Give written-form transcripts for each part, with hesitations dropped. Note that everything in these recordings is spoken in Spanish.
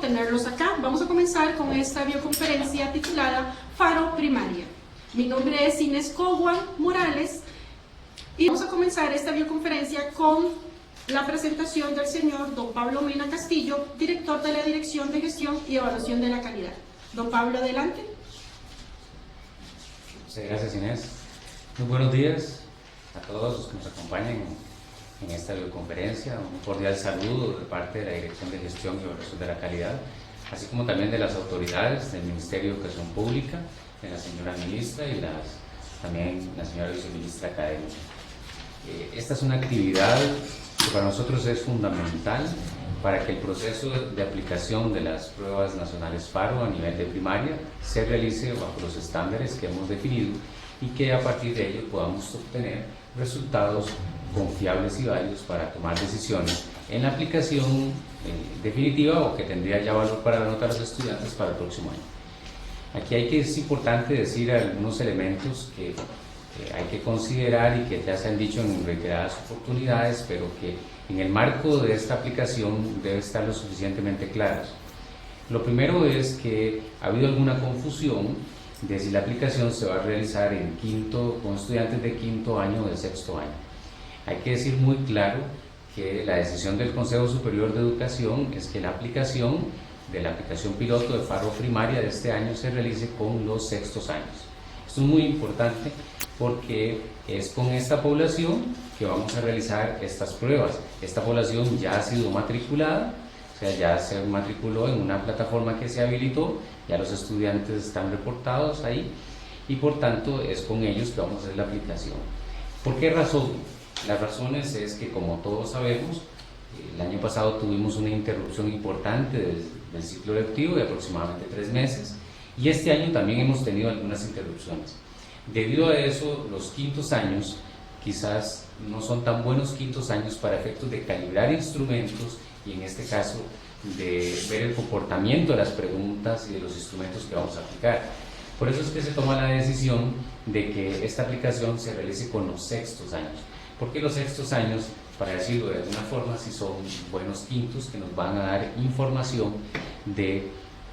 tenerlos acá. Vamos a comenzar con esta videoconferencia titulada Faro Primaria. Mi nombre es Inés Cowan Morales y vamos a comenzar esta videoconferencia con la presentación del señor don Pablo Mena Castillo, director de la Dirección de Gestión y Evaluación de la Calidad. Don Pablo, adelante. Muchas gracias, Inés. Muy buenos días a todos los que nos acompañan en esta videoconferencia. Un cordial saludo de parte de la Dirección de Gestión y Evaluación de la Calidad, así como también de las autoridades del Ministerio de Educación Pública, de la señora ministra y también la señora viceministra académica. Esta es una actividad que para nosotros es fundamental para que el proceso de aplicación de las pruebas nacionales FARO a nivel de primaria se realice bajo los estándares que hemos definido y que a partir de ello podamos obtener resultados confiables y válidos para tomar decisiones en la aplicación definitiva o que tendría ya valor para la nota de los estudiantes para el próximo año. Aquí es importante decir algunos elementos que hay que considerar y que ya se han dicho en reiteradas oportunidades, pero que en el marco de esta aplicación debe estar lo suficientemente claros. Lo primero es que ha habido alguna confusión de si la aplicación se va a realizar con estudiantes de quinto año o de sexto año. Hay que decir muy claro que la decisión del Consejo Superior de Educación es que la aplicación piloto de FARO primaria de este año se realice con los sextos años. Esto es muy importante porque es con esta población que vamos a realizar estas pruebas. Esta población ya ha sido matriculada, o sea, ya se matriculó en una plataforma que se habilitó, ya los estudiantes están reportados ahí y por tanto es con ellos que vamos a hacer la aplicación. ¿Por qué razón? Las razones es que, como todos sabemos, el año pasado tuvimos una interrupción importante del ciclo lectivo de aproximadamente 3 meses y este año también hemos tenido algunas interrupciones. Debido a eso, los quintos años quizás no son tan buenos quintos años para efectos de calibrar instrumentos y en este caso de ver el comportamiento de las preguntas y de los instrumentos que vamos a aplicar. Por eso es que se toma la decisión de que esta aplicación se realice con los sextos años. Porque los sextos años, para decirlo de alguna forma, sí son buenos quintos que nos van a dar información de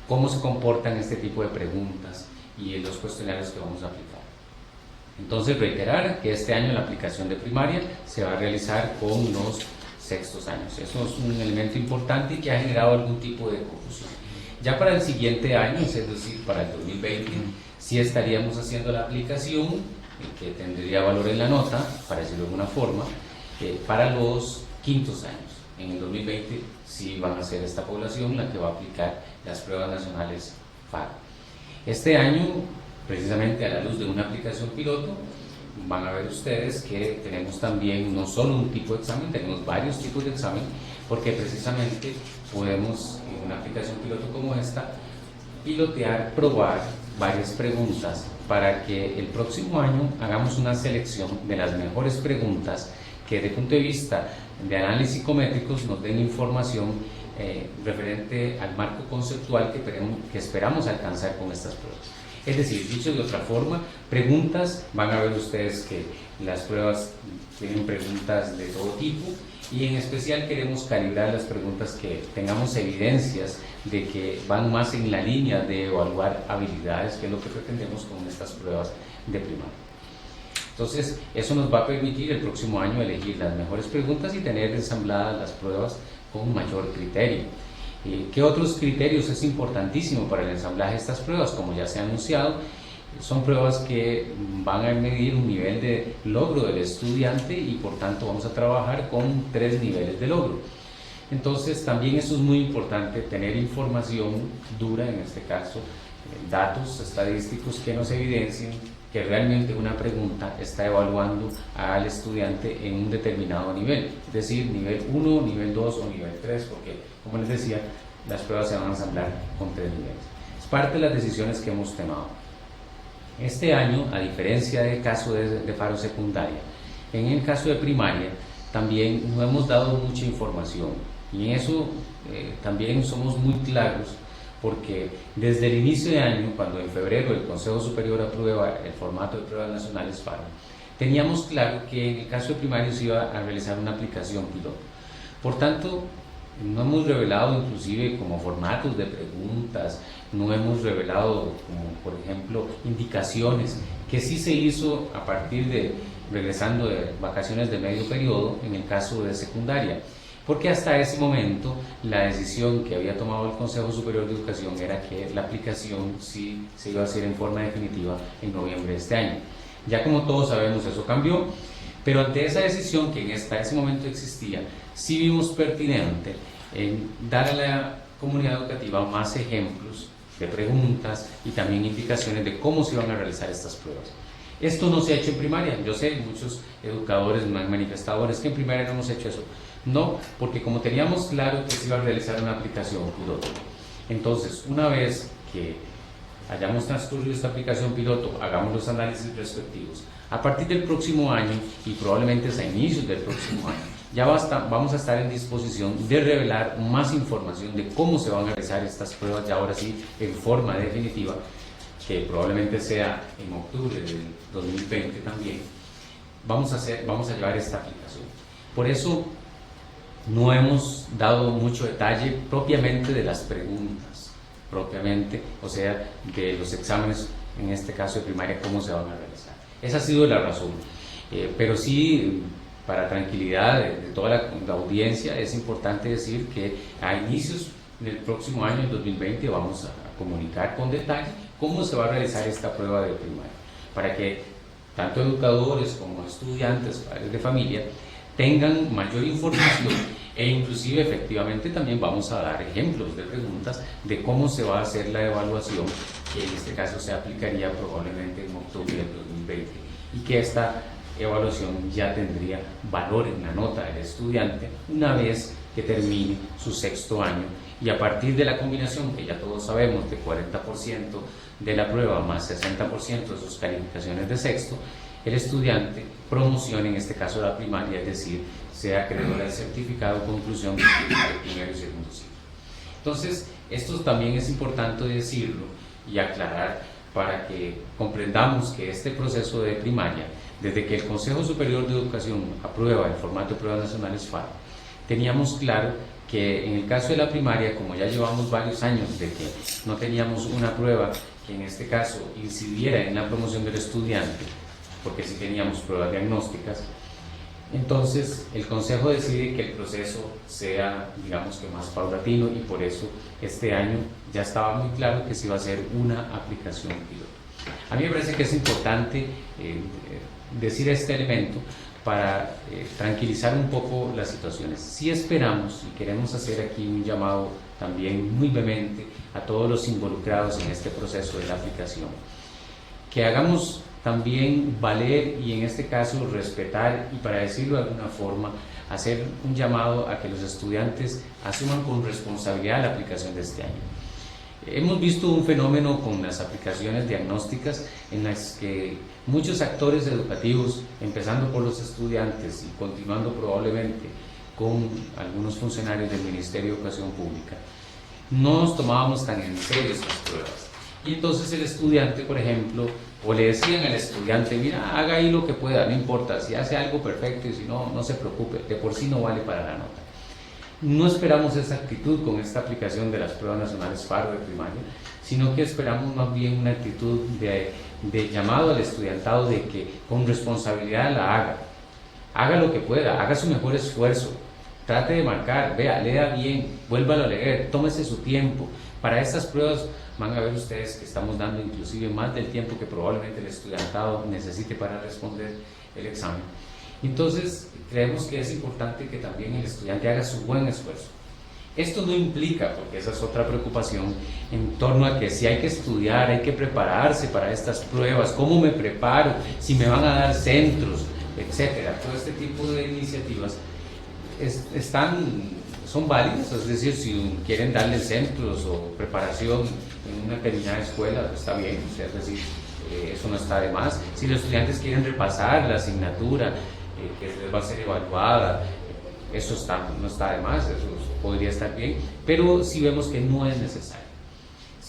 cómo se comportan este tipo de preguntas y los cuestionarios que vamos a aplicar. Entonces, reiterar que este año la aplicación de primaria se va a realizar con los sextos años. Eso es un elemento importante y que ha generado algún tipo de confusión. Ya para el siguiente año, es decir, para el 2020, sí estaríamos haciendo la aplicación que tendría valor en la nota, para decirlo de alguna forma, para los quintos años. En el 2020 sí van a ser esta población la que va a aplicar las pruebas nacionales FARO. Este año, precisamente a la luz de una aplicación piloto, van a ver ustedes que tenemos también no solo un tipo de examen, tenemos varios tipos de examen, porque precisamente podemos, en una aplicación piloto como esta, pilotear, probar varias preguntas para que el próximo año hagamos una selección de las mejores preguntas que desde el punto de vista de análisis psicométricos nos den información referente al marco conceptual que esperamos alcanzar con estas pruebas. Es decir, dicho de otra forma, preguntas, van a ver ustedes que las pruebas tienen preguntas de todo tipo y en especial queremos calibrar las preguntas que tengamos evidencias de que van más en la línea de evaluar habilidades, que es lo que pretendemos con estas pruebas de primaria. Entonces, eso nos va a permitir el próximo año elegir las mejores preguntas y tener ensambladas las pruebas con mayor criterio. ¿Qué otros criterios es importantísimo para el ensamblaje de estas pruebas? Como ya se ha anunciado, son pruebas que van a medir un nivel de logro del estudiante y por tanto vamos a trabajar con 3 niveles de logro. Entonces también eso es muy importante, tener información dura, en este caso datos estadísticos que nos evidencien que realmente una pregunta está evaluando al estudiante en un determinado nivel, es decir, nivel 1, nivel 2 o nivel 3, porque como les decía, las pruebas se van a ensamblar con 3 niveles. Es parte de las decisiones que hemos tomado. Este año, a diferencia del caso de FARO secundaria, en el caso de primaria también no hemos dado mucha información y en eso también somos muy claros porque desde el inicio de año, cuando en febrero el Consejo Superior aprueba el formato de pruebas nacionales FARO, teníamos claro que en el caso de primaria se iba a realizar una aplicación piloto. Por tanto, no hemos revelado inclusive como formatos de preguntas, no hemos revelado como por ejemplo indicaciones, que sí se hizo a partir de regresando de vacaciones de medio periodo en el caso de secundaria, porque hasta ese momento la decisión que había tomado el Consejo Superior de Educación era que la aplicación sí se iba a hacer en forma definitiva en noviembre de este año. Ya como todos sabemos eso cambió, pero ante esa decisión que hasta ese momento existía, sí vimos pertinente en dar a la comunidad educativa más ejemplos de preguntas y también indicaciones de cómo se iban a realizar estas pruebas. Esto no se ha hecho en primaria. Yo sé, muchos educadores me han manifestado, es que en primaria no hemos hecho eso. No, porque como teníamos claro que se iba a realizar una aplicación piloto, entonces una vez que hayamos transcurrido esta aplicación piloto, hagamos los análisis respectivos. A partir del próximo año, y probablemente a inicios del próximo año, ya vamos a estar en disposición de revelar más información de cómo se van a realizar estas pruebas, ya ahora sí en forma definitiva, que probablemente sea en octubre del 2020 también. Vamos a llevar esta aplicación. Por eso no hemos dado mucho detalle propiamente de las preguntas, o sea, de los exámenes, en este caso de primaria, cómo se van a realizar. Esa ha sido la razón. Pero sí, para tranquilidad de toda la audiencia, es importante decir que a inicios del próximo año, el 2020, vamos a comunicar con detalle cómo se va a realizar esta prueba de primaria, para que tanto educadores como estudiantes, padres de familia, tengan mayor información e inclusive efectivamente también vamos a dar ejemplos de preguntas de cómo se va a hacer la evaluación, que en este caso se aplicaría probablemente en octubre del 2020, y que esta evaluación ya tendría valor en la nota del estudiante una vez que termine su sexto año, y a partir de la combinación que ya todos sabemos de 40% de la prueba más 60% de sus calificaciones de sexto, el estudiante promocione, en este caso la primaria, es decir, sea acreedor al certificado de conclusión de primero y segundo ciclo. Entonces, esto también es importante decirlo y aclarar para que comprendamos que este proceso de primaria, desde que el Consejo Superior de Educación aprueba el formato de pruebas nacionales FARO, teníamos claro que en el caso de la primaria, como ya llevamos varios años de que no teníamos una prueba que en este caso incidiera en la promoción del estudiante, porque sí teníamos pruebas diagnósticas, entonces el Consejo decide que el proceso sea, digamos que más paulatino, y por eso este año ya estaba muy claro que se iba a hacer una aplicación piloto. A mí me parece que es importante decir este elemento para tranquilizar un poco las situaciones. Sí esperamos y queremos hacer aquí un llamado también muy vehemente a todos los involucrados en este proceso de la aplicación, que hagamos también valer y en este caso respetar, y para decirlo de alguna forma, hacer un llamado a que los estudiantes asuman con responsabilidad la aplicación de este año. Hemos visto un fenómeno con las aplicaciones diagnósticas en las que muchos actores educativos, empezando por los estudiantes y continuando probablemente con algunos funcionarios del Ministerio de Educación Pública, no nos tomábamos tan en serio estas pruebas. Y entonces el estudiante, por ejemplo, o le decían al estudiante, mira, haga ahí lo que pueda, no importa, si hace algo perfecto y si no, no se preocupe, de por sí no vale para la nota. No esperamos esa actitud con esta aplicación de las pruebas nacionales FARO de primaria, sino que esperamos más bien una actitud de llamado al estudiantado de que con responsabilidad la haga lo que pueda, haga su mejor esfuerzo, trate de marcar, vea, lea bien, vuélvalo a leer, tómese su tiempo. Para estas pruebas van a ver ustedes que estamos dando inclusive más del tiempo que probablemente el estudiantado necesite para responder el examen. Entonces, creemos que es importante que también el estudiante haga su buen esfuerzo. Esto no implica, porque esa es otra preocupación, en torno a que si hay que estudiar, hay que prepararse para estas pruebas, cómo me preparo, si me van a dar centros, etcétera. Todo este tipo de iniciativas son válidas, es decir, si quieren darle centros o preparación en una determinada escuela, pues está bien, es decir, eso no está de más. Si los estudiantes quieren repasar la asignatura que les va a ser evaluada, eso no está de más, eso podría estar bien, pero si vemos que no es necesario.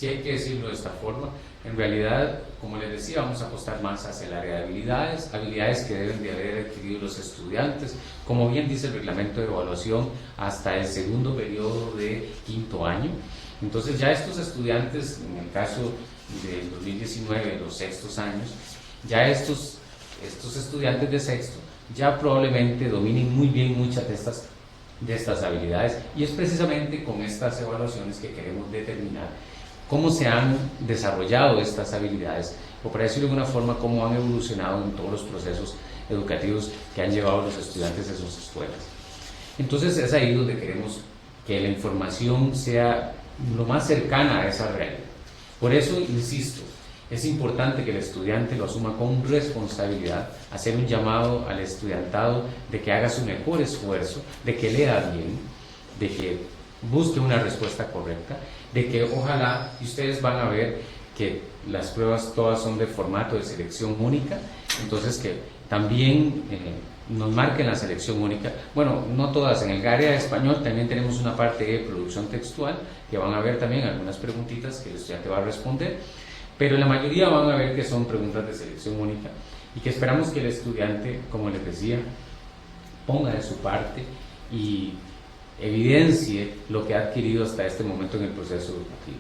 si hay que decirlo de esta forma. En realidad, como les decía, vamos a apostar más hacia el área de habilidades, habilidades que deben de haber adquirido los estudiantes, como bien dice el reglamento de evaluación, hasta el segundo periodo de quinto año. Entonces ya estos estudiantes, en el caso del 2019, los sextos años, ya estos estudiantes de sexto ya probablemente dominen muy bien muchas de estas habilidades, y es precisamente con estas evaluaciones que queremos determinar cómo se han desarrollado estas habilidades, o para decirlo de alguna forma, cómo han evolucionado en todos los procesos educativos que han llevado los estudiantes a sus escuelas. Entonces es ahí donde queremos que la información sea lo más cercana a esa realidad. Por eso, insisto, es importante que el estudiante lo asuma con responsabilidad, hacer un llamado al estudiantado de que haga su mejor esfuerzo, de que lea bien, de que busque una respuesta correcta, de que ojalá, y ustedes van a ver que las pruebas todas son de formato de selección única, entonces que también nos marquen la selección única. Bueno, no todas, en el área de español también tenemos una parte de producción textual, que van a ver también algunas preguntitas que el estudiante va a responder, pero la mayoría van a ver que son preguntas de selección única, y que esperamos que el estudiante, como les decía, ponga de su parte y evidencie lo que ha adquirido hasta este momento en el proceso educativo.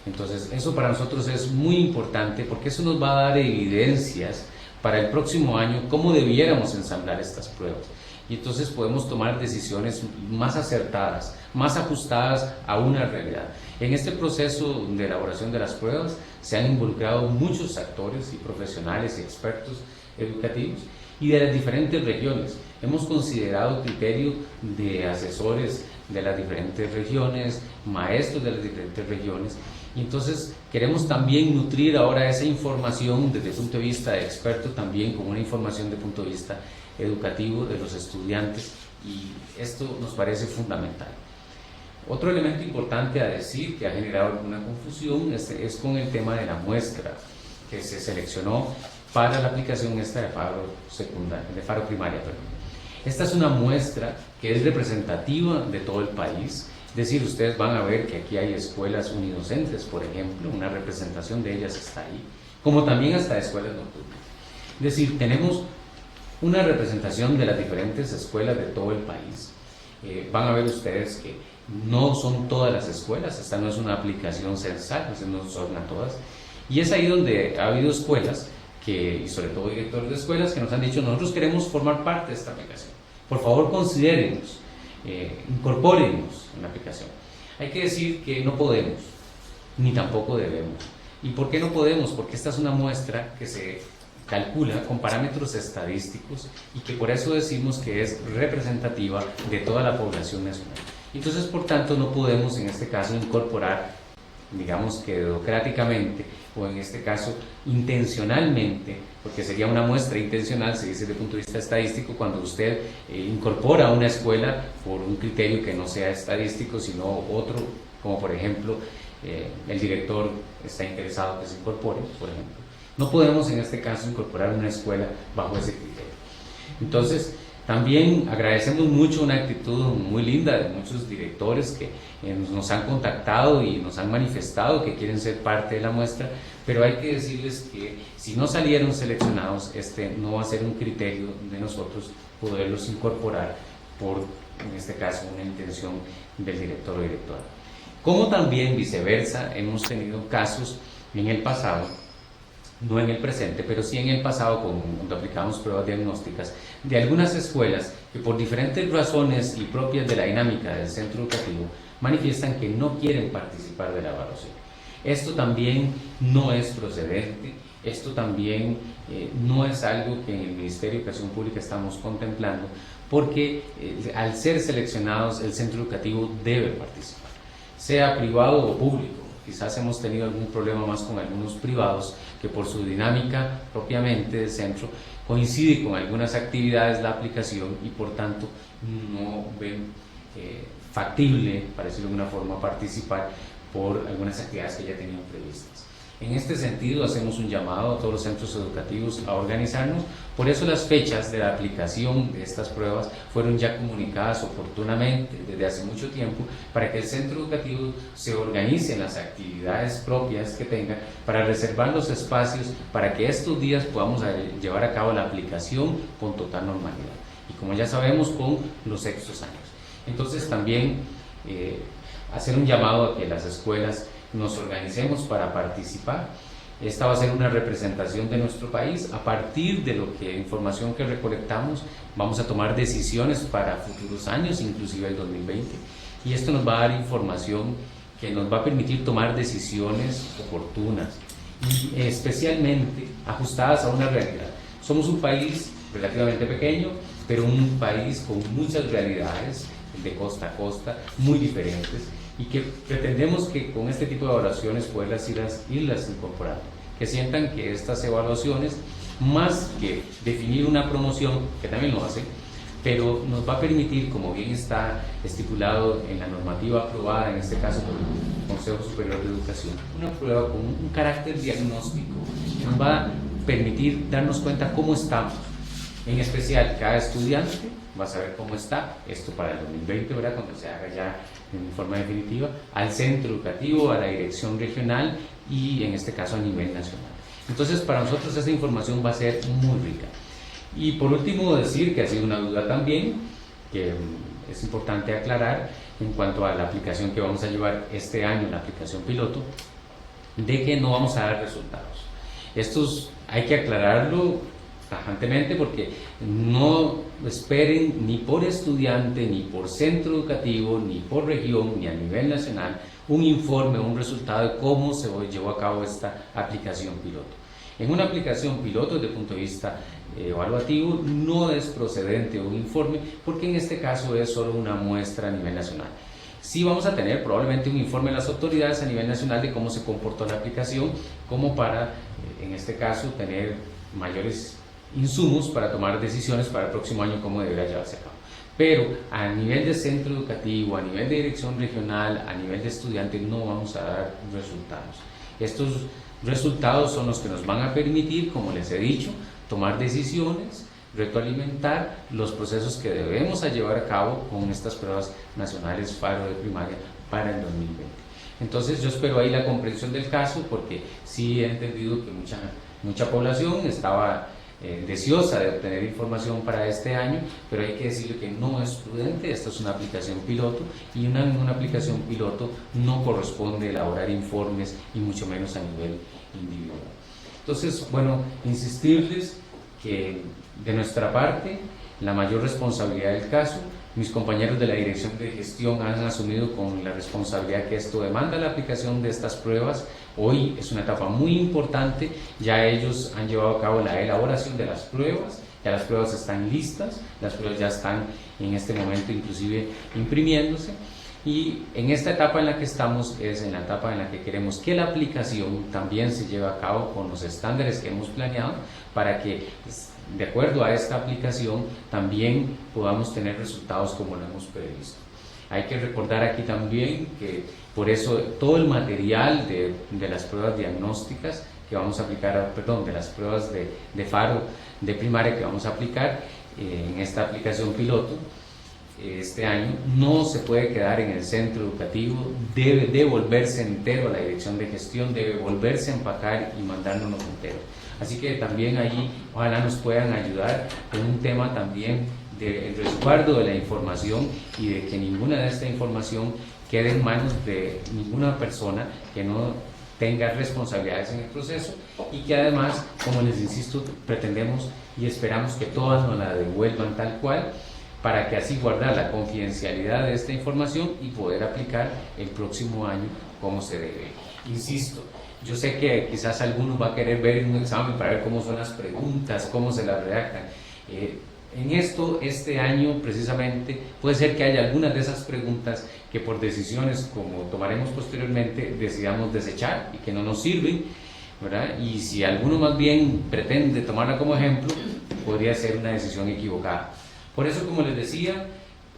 Entonces, eso para nosotros es muy importante, porque eso nos va a dar evidencias para el próximo año cómo debiéramos ensamblar estas pruebas, y entonces podemos tomar decisiones más acertadas, más ajustadas a una realidad. En este proceso de elaboración de las pruebas se han involucrado muchos actores y profesionales y expertos educativos y de las diferentes regiones. Hemos considerado criterio de asesores de las diferentes regiones, maestros de las diferentes regiones, y entonces queremos también nutrir ahora esa información desde el punto de vista de experto, también con una información de punto de vista educativo de los estudiantes, y esto nos parece fundamental. Otro elemento importante a decir que ha generado alguna confusión es con el tema de la muestra que se seleccionó para la aplicación esta de Faro Primaria. Esta es una muestra que es representativa de todo el país, es decir, ustedes van a ver que aquí hay escuelas unidocentes, por ejemplo, una representación de ellas está ahí, como también hasta escuelas nocturnas. Es decir, tenemos una representación de las diferentes escuelas de todo el país. Van a ver ustedes que no son todas las escuelas, esta no es una aplicación censal, no son a todas, y es ahí donde ha habido escuelas y sobre todo directores de escuelas que nos han dicho: nosotros queremos formar parte de esta aplicación, por favor considérenos, incorpórennos en la aplicación. Hay que decir que no podemos, ni tampoco debemos. ¿Y por qué no podemos? Porque esta es una muestra que se calcula con parámetros estadísticos y que por eso decimos que es representativa de toda la población nacional. Entonces, por tanto, no podemos en este caso incorporar, digamos que democráticamente, o en este caso intencionalmente, porque sería una muestra intencional, se dice desde el punto de vista estadístico, cuando usted incorpora a una escuela por un criterio que no sea estadístico, sino otro, como por ejemplo el director está interesado que se incorpore, por ejemplo. No podemos en este caso incorporar una escuela bajo ese criterio. Entonces, también agradecemos mucho una actitud muy linda de muchos directores que nos han contactado y nos han manifestado que quieren ser parte de la muestra, pero hay que decirles que si no salieron seleccionados, este no va a ser un criterio de nosotros poderlos incorporar por, en este caso, una intención del director o directora. Como también viceversa, hemos tenido casos en el pasado, no en el presente, pero sí en el pasado, cuando aplicamos pruebas diagnósticas, de algunas escuelas que por diferentes razones y propias de la dinámica del centro educativo manifiestan que no quieren participar de la evaluación. Esto también no es procedente, esto también no es algo que en el Ministerio de Educación Pública estamos contemplando, porque al ser seleccionados el centro educativo debe participar, sea privado o público. Quizás hemos tenido algún problema más con algunos privados que por su dinámica propiamente del centro coincide con algunas actividades de la aplicación y por tanto no ven factible, para decirlo de alguna forma, participar por algunas actividades que ya tenían previstas. En este sentido, hacemos un llamado a todos los centros educativos a organizarnos. Por eso las fechas de la aplicación de estas pruebas fueron ya comunicadas oportunamente desde hace mucho tiempo, para que el centro educativo se organice en las actividades propias que tenga, para reservar los espacios para que estos días podamos llevar a cabo la aplicación con total normalidad. Y como ya sabemos, con los sextos años. Entonces también hacer un llamado a que las escuelas nos organicemos para participar. Esta va a ser una representación de nuestro país. A partir de información que recolectamos, vamos a tomar decisiones para futuros años, inclusive el 2020. Y esto nos va a dar información que nos va a permitir tomar decisiones oportunas y especialmente ajustadas a una realidad. Somos un país relativamente pequeño, pero un país con muchas realidades de costa a costa, muy diferentes, y que pretendemos que con este tipo de evaluaciones poderlas irlas incorporando, que sientan que estas evaluaciones, más que definir una promoción, que también lo hacen, pero nos va a permitir, como bien está estipulado en la normativa aprobada, en este caso por el Consejo Superior de Educación, una prueba con un carácter diagnóstico, que nos va a permitir darnos cuenta cómo estamos. En especial, cada estudiante va a saber cómo está, esto para el 2020, ¿verdad?, cuando se haga ya en forma definitiva, al centro educativo, a la dirección regional y en este caso a nivel nacional. Entonces, para nosotros esta información va a ser muy rica. Y por último, decir que ha sido una duda también, que es importante aclarar en cuanto a la aplicación que vamos a llevar este año, la aplicación piloto, de que no vamos a dar resultados. Estos hay que aclararlo tajantemente, porque no esperen ni por estudiante, ni por centro educativo, ni por región, ni a nivel nacional, un informe o un resultado de cómo se llevó a cabo esta aplicación piloto. En una aplicación piloto, desde el punto de vista evaluativo, no es procedente un informe, porque en este caso es solo una muestra a nivel nacional. Sí vamos a tener probablemente un informe de las autoridades a nivel nacional de cómo se comportó la aplicación, como para, en este caso, tener mayores insumos para tomar decisiones para el próximo año cómo deberá llevarse a cabo. Pero a nivel de centro educativo, a nivel de dirección regional, a nivel de estudiante, no vamos a dar resultados. Estos resultados son los que nos van a permitir, como les he dicho, tomar decisiones, retroalimentar los procesos que debemos llevar a cabo con estas pruebas nacionales FARO de primaria para el 2020. Entonces yo espero ahí la comprensión del caso, porque sí he entendido que mucha población estaba deseosa de obtener información para este año, pero hay que decirle que no es prudente. Esta es una aplicación piloto, y en una aplicación piloto no corresponde elaborar informes, y mucho menos a nivel individual. Entonces, bueno, insistirles que de nuestra parte la mayor responsabilidad del caso. Mis compañeros de la Dirección de Gestión han asumido con la responsabilidad que esto demanda la aplicación de estas pruebas. Hoy es una etapa muy importante, ya ellos han llevado a cabo la elaboración de las pruebas, ya las pruebas están listas, las pruebas ya están en este momento inclusive imprimiéndose, y en esta etapa en la que estamos es en la etapa en la que queremos que la aplicación también se lleve a cabo con los estándares que hemos planeado, para que de acuerdo a esta aplicación también podamos tener resultados como lo hemos previsto. Hay que recordar aquí también que por eso todo el material de las pruebas diagnósticas que vamos a aplicar, de las pruebas de FARO de primaria que vamos a aplicar en esta aplicación piloto este año, no se puede quedar en el centro educativo, debe devolverse entero a la dirección de gestión, debe volverse a empacar y mandárnoslo entero. Así que también allí ojalá nos puedan ayudar con un tema también del resguardo de la información, y de que ninguna de esta información quede en manos de ninguna persona que no tenga responsabilidades en el proceso, y que además, como les insisto, pretendemos y esperamos que todas nos la devuelvan tal cual, para que así guardar la confidencialidad de esta información y poder aplicar el próximo año como se debe. Insisto, yo sé que quizás alguno va a querer ver en un examen para ver cómo son las preguntas, cómo se las redactan. En esto, este año precisamente, puede ser que haya algunas de esas preguntas que por decisiones, como tomaremos posteriormente, decidamos desechar y que no nos sirven, ¿verdad? Y si alguno más bien pretende tomarla como ejemplo, podría ser una decisión equivocada. Por eso, como les decía,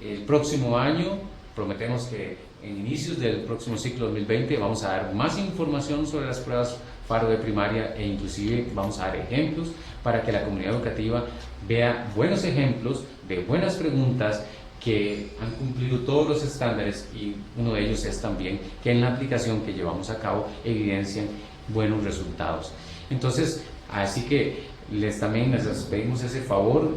el próximo año prometemos que en inicios del próximo ciclo 2020 vamos a dar más información sobre las pruebas Faro de Primaria, e inclusive vamos a dar ejemplos para que la comunidad educativa vea buenos ejemplos de buenas preguntas que han cumplido todos los estándares, y uno de ellos es también que en la aplicación que llevamos a cabo evidencian buenos resultados. Entonces, así que también les pedimos ese favor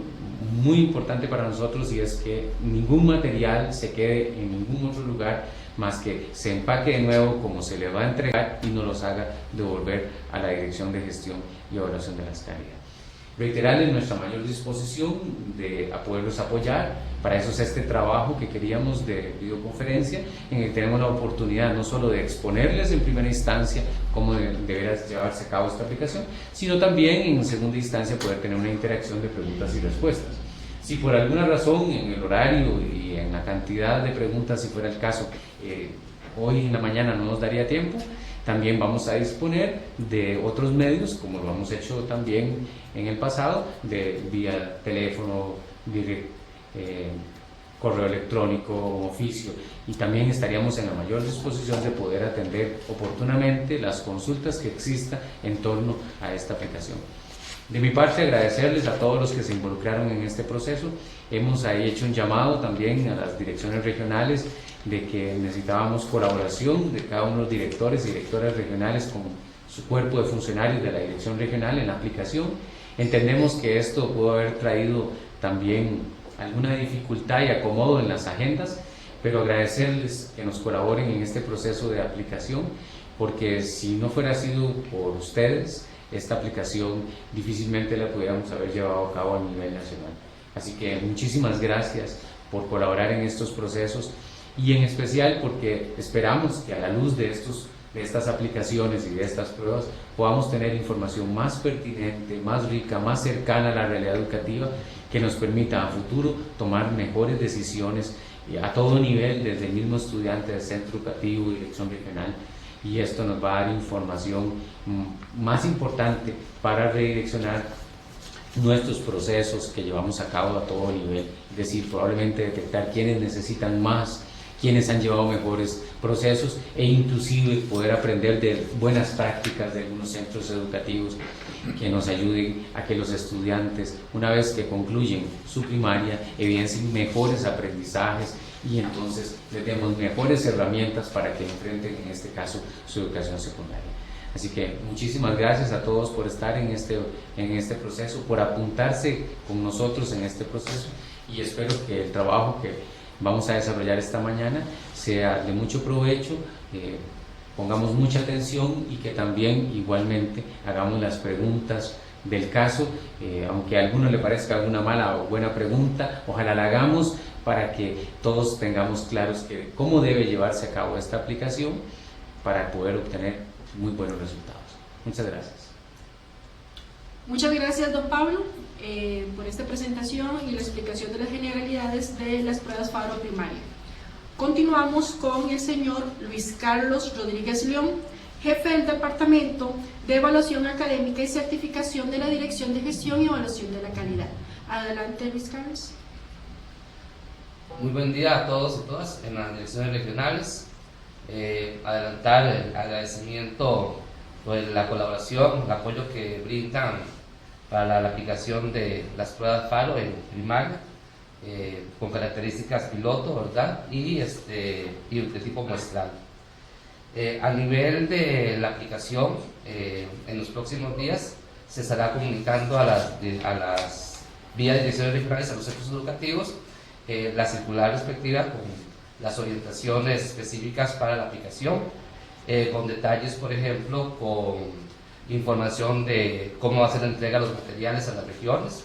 muy importante para nosotros, y es que ningún material se quede en ningún otro lugar, más que se empaque de nuevo como se le va a entregar y nos los haga devolver a la Dirección de Gestión y Evaluación de las Calidades. Reiterarles nuestra mayor disposición de poderlos apoyar. Para eso es este trabajo que queríamos de videoconferencia, en el que tenemos la oportunidad no solo de exponerles en primera instancia cómo deberá llevarse a cabo esta aplicación, sino también en segunda instancia poder tener una interacción de preguntas y respuestas. Si por alguna razón en el horario y en la cantidad de preguntas, si fuera el caso, hoy en la mañana no nos daría tiempo, también vamos a disponer de otros medios, como lo hemos hecho también en el pasado, vía teléfono, correo electrónico, oficio, y también estaríamos en la mayor disposición de poder atender oportunamente las consultas que exista en torno a esta aplicación. De mi parte, agradecerles a todos los que se involucraron en este proceso. Hemos ahí hecho un llamado también a las direcciones regionales de que necesitábamos colaboración de cada uno de los directores y directoras regionales con su cuerpo de funcionarios de la dirección regional en la aplicación. Entendemos que esto pudo haber traído también alguna dificultad y acomodo en las agendas, pero agradecerles que nos colaboren en este proceso de aplicación, porque si no fuera sido por ustedes, esta aplicación difícilmente la pudiéramos haber llevado a cabo a nivel nacional. Así que muchísimas gracias por colaborar en estos procesos, y en especial porque esperamos que a la luz de estas aplicaciones y de estas pruebas podamos tener información más pertinente, más rica, más cercana a la realidad educativa, que nos permita a futuro tomar mejores decisiones a todo nivel, desde el mismo estudiante del centro educativo, dirección regional, y esto nos va a dar información más importante para redireccionar nuestros procesos que llevamos a cabo a todo nivel, es decir, probablemente detectar quiénes necesitan más, quienes han llevado mejores procesos, e inclusive poder aprender de buenas prácticas de algunos centros educativos que nos ayuden a que los estudiantes, una vez que concluyen su primaria, evidencien mejores aprendizajes, y entonces les demos mejores herramientas para que enfrenten, en este caso, su educación secundaria. Así que muchísimas gracias a todos por estar en este proceso, por apuntarse con nosotros en este proceso, y espero que el trabajo que vamos a desarrollar esta mañana sea de mucho provecho, pongamos mucha atención, y que también igualmente hagamos las preguntas del caso, aunque a alguno le parezca alguna mala o buena pregunta, ojalá la hagamos para que todos tengamos claros cómo debe llevarse a cabo esta aplicación para poder obtener muy buenos resultados. Muchas gracias. Muchas gracias, don Pablo, por esta presentación y la explicación de las generalidades de las pruebas Faro primaria. Continuamos con el señor Luis Carlos Rodríguez León, jefe del Departamento de Evaluación Académica y Certificación de la Dirección de Gestión y Evaluación de la Calidad. Adelante, Luis Carlos. Muy buen día a todos y todas en las direcciones regionales. Adelantar el agradecimiento por la colaboración, el apoyo que brindan para la aplicación de las pruebas Faro en primaria, con características piloto, ¿verdad? Y de tipo muestral. A nivel de la aplicación, en los próximos días se estará comunicando a las vías de direcciones regionales, a los centros educativos, la circular respectiva con las orientaciones específicas para la aplicación, con detalles, por ejemplo, con información de cómo va a ser la entrega de los materiales a las regiones,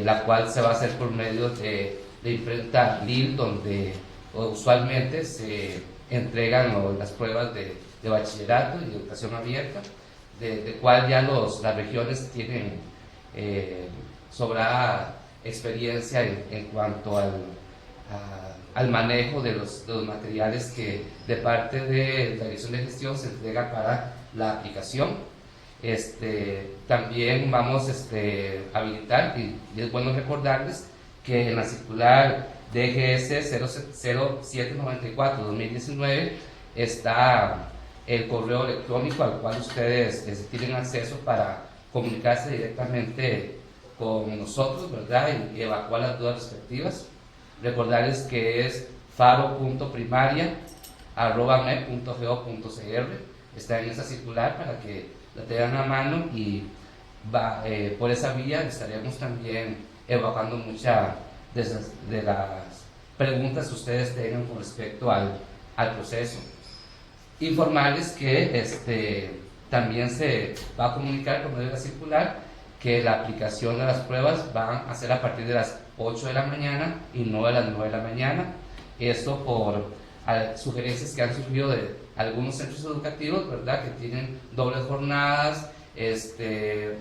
la cual se va a hacer por medio de imprenta LIL, donde usualmente se entregan las pruebas de bachillerato y de educación abierta, de cual ya las regiones tienen sobrada experiencia en cuanto al manejo de los materiales que de parte de la Dirección de Gestión se entrega para la aplicación. También vamos a habilitar, y es bueno recordarles que en la circular DGS 0794-2019 está el correo electrónico al cual ustedes tienen acceso para comunicarse directamente con nosotros, ¿verdad? Y evacuar las dudas respectivas. Recordarles que es faro.primaria@mep.go.cr. Está en esa circular para que la tengan a mano y por esa vía estaremos también evacuando muchas de las preguntas que ustedes tengan con respecto al proceso. Informarles que también se va a comunicar por medio de la circular que la aplicación de las pruebas van a ser a partir de las 8 de la mañana y no de las 9 de la mañana. Esto por sugerencias que han surgido de algunos centros educativos, ¿verdad?, que tienen dobles jornadas,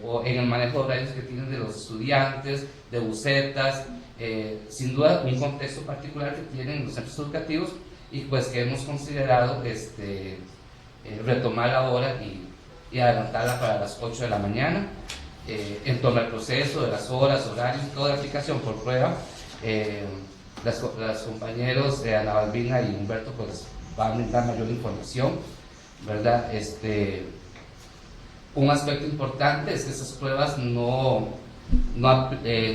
o en el manejo de horarios que tienen de los estudiantes, de bucetas, sin duda un contexto particular que tienen los centros educativos, y pues que hemos considerado retomar la hora y adelantarla para las 8 de la mañana. En torno al proceso de las horas, horarios y toda la aplicación por prueba, las compañeros Ana Balbina y Humberto pues van a brindar mayor información, ¿verdad? Un aspecto importante es que esas pruebas no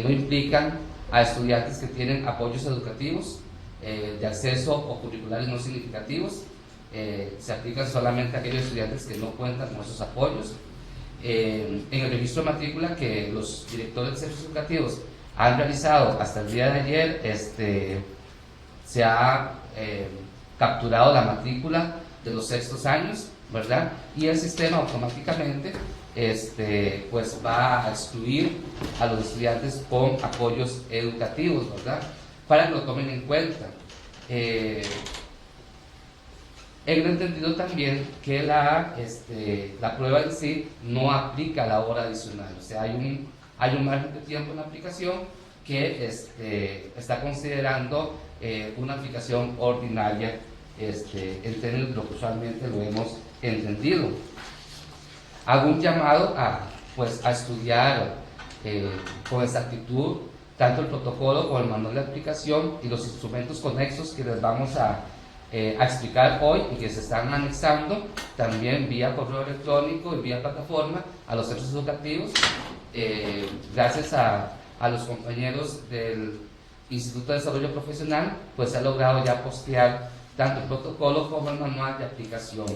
implican a estudiantes que tienen apoyos educativos de acceso o curriculares no significativos. Se aplican solamente a aquellos estudiantes que no cuentan con esos apoyos. En el registro de matrícula que los directores de centros educativos han realizado hasta el día de ayer, se ha capturado la matrícula de los sextos años, ¿verdad? Y el sistema automáticamente pues va a excluir a los estudiantes con apoyos educativos, ¿verdad?, para que lo tomen en cuenta. He entendido también que la prueba en sí no aplica la hora adicional, o sea, hay un margen de tiempo en la aplicación que está considerando una aplicación ordinaria en términos de lo que usualmente lo hemos entendido. Hago un llamado a estudiar con exactitud tanto el protocolo como el manual de aplicación y los instrumentos conexos que les vamos a explicar hoy y que se están anexando también vía correo electrónico y vía plataforma a los centros educativos. Gracias a los compañeros del Instituto de Desarrollo Profesional, pues se ha logrado ya postear tanto el protocolo como el manual de aplicación.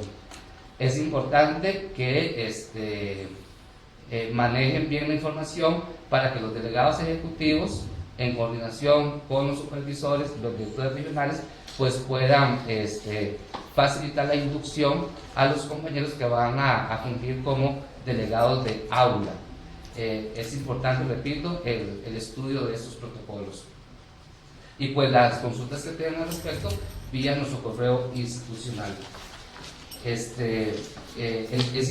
Es importante que manejen bien la información para que los delegados ejecutivos, en coordinación con los supervisores, los directores regionales, pues puedan facilitar la inducción a los compañeros que van a fungir como delegados de aula. Es importante, repito, el estudio de estos protocolos. Y pues las consultas que tengan al respecto, vía nuestro correo institucional. Es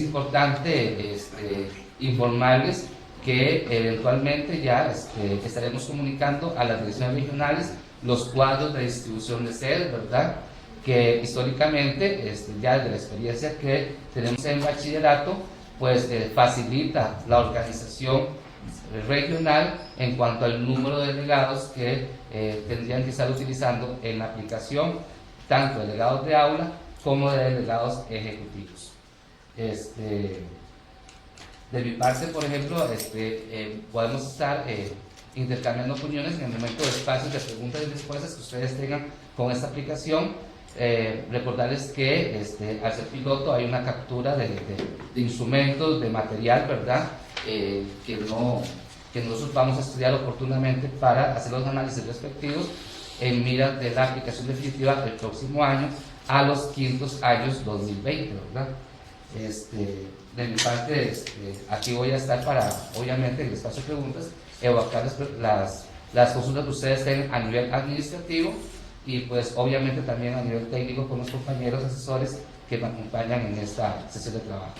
importante informarles que eventualmente ya estaremos comunicando a las direcciones regionales los cuadros de distribución de sedes, ¿verdad?, que históricamente, ya desde la experiencia que tenemos en bachillerato, pues facilita la organización regional en cuanto al número de delegados que tendrían que estar utilizando en la aplicación, tanto delegados de aula como de delegados ejecutivos. De mi parte, por ejemplo, podemos estar intercambiando opiniones en el momento de espacios de preguntas y respuestas que ustedes tengan con esta aplicación. Recordarles que al ser piloto hay una captura de instrumentos, de material, ¿verdad?, que nosotros vamos a estudiar oportunamente para hacer los análisis respectivos en miras de la aplicación definitiva del próximo año a los quintos años 2020, ¿verdad? De mi parte, aquí voy a estar para, obviamente, en el espacio de preguntas, evacuar las consultas que ustedes tengan a nivel administrativo y pues obviamente también a nivel técnico con los compañeros asesores que me acompañan en esta sesión de trabajo.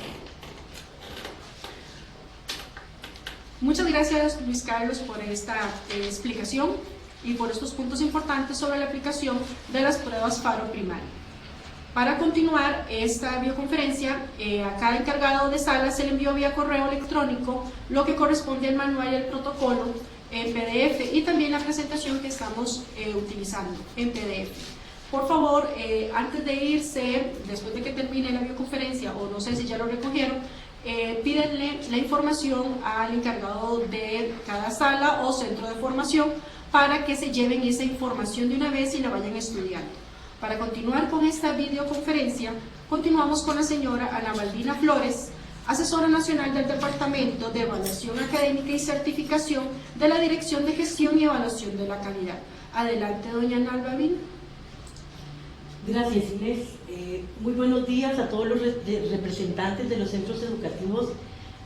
Muchas gracias, Luis Carlos, por esta explicación y por estos puntos importantes sobre la aplicación de las pruebas Faro Primaria. Para continuar esta videoconferencia, a cada encargado de sala se le envió vía correo electrónico lo que corresponde al manual y al protocolo en PDF y también la presentación que estamos utilizando en PDF. Por favor, antes de irse, después de que termine la videoconferencia, o no sé si ya lo recogieron, pídenle la información al encargado de cada sala o centro de formación para que se lleven esa información de una vez y la vayan estudiando. Para continuar con esta videoconferencia, continuamos con la señora Ana Valdina Flores, asesora nacional del Departamento de Evaluación Académica y Certificación de la Dirección de Gestión y Evaluación de la Calidad. Adelante, doña Ana Valdina. Gracias, Inés. Muy buenos días a todos los representantes de los centros educativos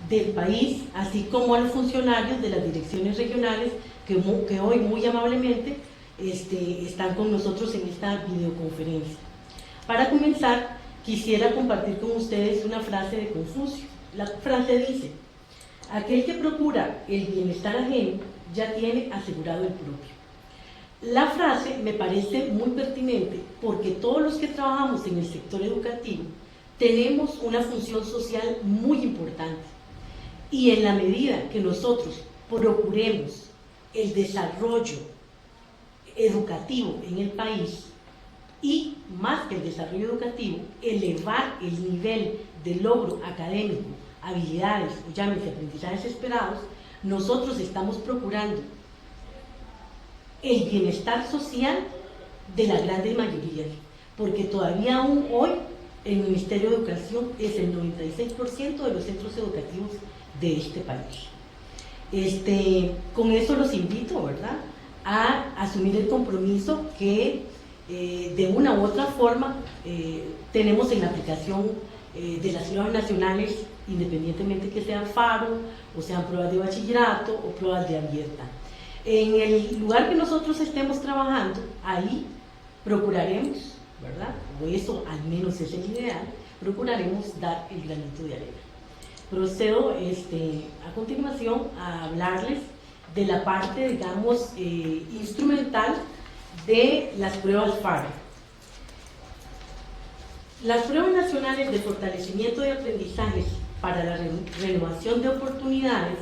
del país, así como a los funcionarios de las direcciones regionales que hoy muy amablemente están con nosotros en esta videoconferencia. Para comenzar, quisiera compartir con ustedes una frase de Confucio. La frase dice: aquel que procura el bienestar ajeno ya tiene asegurado el propio. La frase me parece muy pertinente porque todos los que trabajamos en el sector educativo tenemos una función social muy importante, y en la medida que nosotros procuremos el desarrollo educativo en el país, y más que el desarrollo educativo, elevar el nivel de logro académico, habilidades o llámese aprendizajes esperados, nosotros estamos procurando el bienestar social de la gran mayoría, porque todavía aún hoy el Ministerio de Educación es el 96% de los centros educativos de este país. Con eso los invito, ¿verdad?, a asumir el compromiso que de una u otra forma tenemos en la aplicación de las pruebas nacionales, independientemente que sean FARO o sean pruebas de bachillerato o pruebas de abierta. En el lugar que nosotros estemos trabajando, ahí procuraremos, ¿verdad?, o eso al menos es el ideal, procuraremos dar el granito de arena. Procedo a continuación a hablarles de la parte, digamos, instrumental de las pruebas FARO. Las pruebas nacionales de fortalecimiento de aprendizajes para la renovación de oportunidades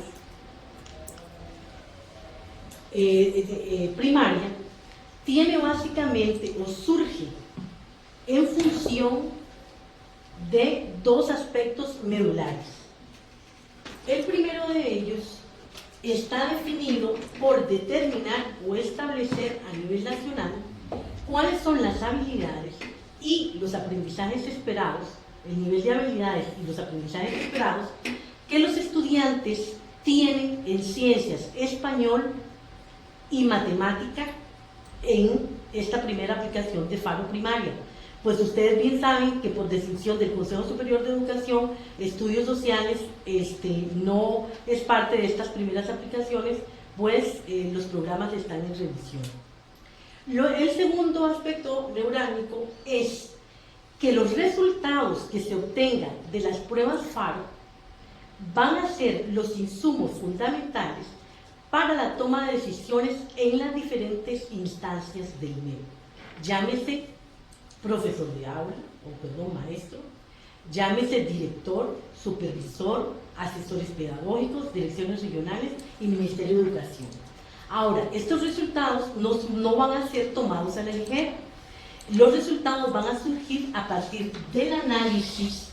primaria tiene básicamente o surge en función de dos aspectos medulares. El primero de ellos está definido por determinar o establecer a nivel nacional cuáles son las habilidades y los aprendizajes esperados, el nivel de habilidades y los aprendizajes esperados que los estudiantes tienen en ciencias, español y matemática en esta primera aplicación de FARO primaria. Pues ustedes bien saben que por decisión del Consejo Superior de Educación, Estudios Sociales no es parte de estas primeras aplicaciones, pues los programas están en revisión. El segundo aspecto neurálgico es que los resultados que se obtengan de las pruebas FARO van a ser los insumos fundamentales para la toma de decisiones en las diferentes instancias del medio. Llámese profesor de aula, maestro, llámese director, supervisor, asesores pedagógicos, direcciones regionales y Ministerio de Educación. Ahora, estos resultados no van a ser tomados a la ligera. Los resultados van a surgir a partir del análisis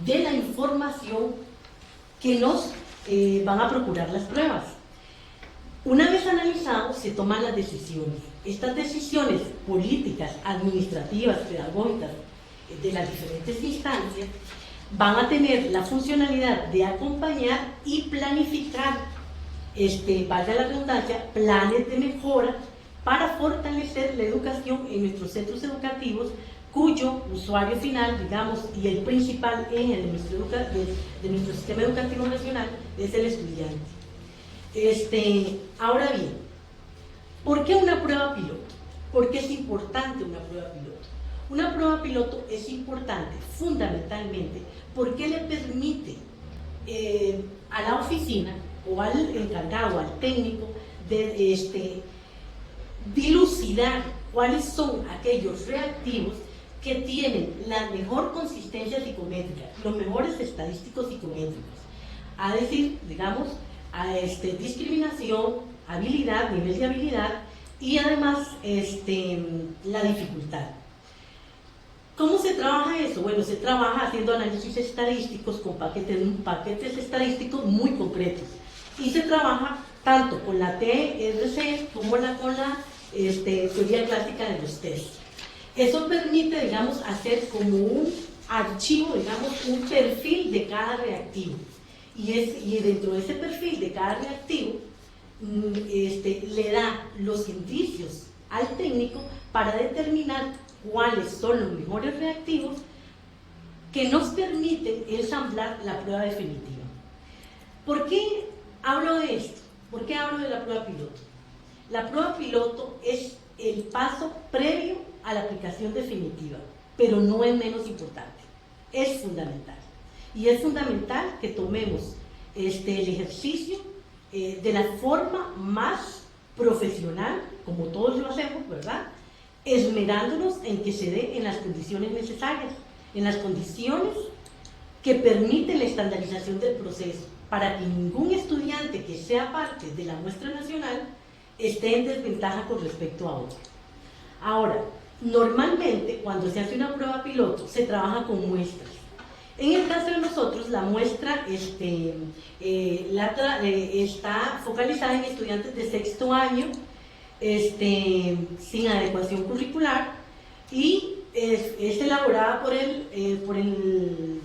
de la información que nos van a procurar las pruebas. Una vez analizados, se toman las decisiones. Estas decisiones políticas, administrativas, pedagógicas de las diferentes instancias van a tener la funcionalidad de acompañar y planificar, valga la redundancia, planes de mejora para fortalecer la educación en nuestros centros educativos, cuyo usuario final, digamos, y el principal eje de nuestro sistema educativo nacional es el estudiante. Ahora bien, ¿por qué una prueba piloto? ¿Por qué es importante una prueba piloto? Una prueba piloto es importante fundamentalmente porque le permite a la oficina o al encargado, al técnico, de dilucidar cuáles son aquellos reactivos que tienen la mejor consistencia psicométrica, los mejores estadísticos psicométricos, a decir, digamos, discriminación, habilidad, nivel de habilidad y además la dificultad. ¿Cómo se trabaja eso? Bueno, se trabaja haciendo análisis estadísticos con paquetes estadísticos muy concretos, y se trabaja tanto con la TRC como con la teoría clásica de los test. Eso permite, digamos, hacer como un archivo, digamos, un perfil de cada reactivo, y dentro de ese perfil de cada reactivo le da los indicios al técnico para determinar cuáles son los mejores reactivos que nos permiten ensamblar la prueba definitiva. ¿Por qué hablo de esto? ¿Por qué hablo de la prueba piloto? La prueba piloto es el paso previo a la aplicación definitiva, pero no es menos importante, es fundamental. Y es fundamental que tomemos el ejercicio de la forma más profesional, como todos lo hacemos, ¿verdad?, esmerándonos en que se dé en las condiciones necesarias, en las condiciones que permiten la estandarización del proceso, para que ningún estudiante que sea parte de la muestra nacional esté en desventaja con respecto a otro. Ahora, normalmente cuando se hace una prueba piloto se trabaja con muestras. En el caso de nosotros, la muestra está focalizada en estudiantes de sexto año, sin adecuación curricular, y es elaborada por el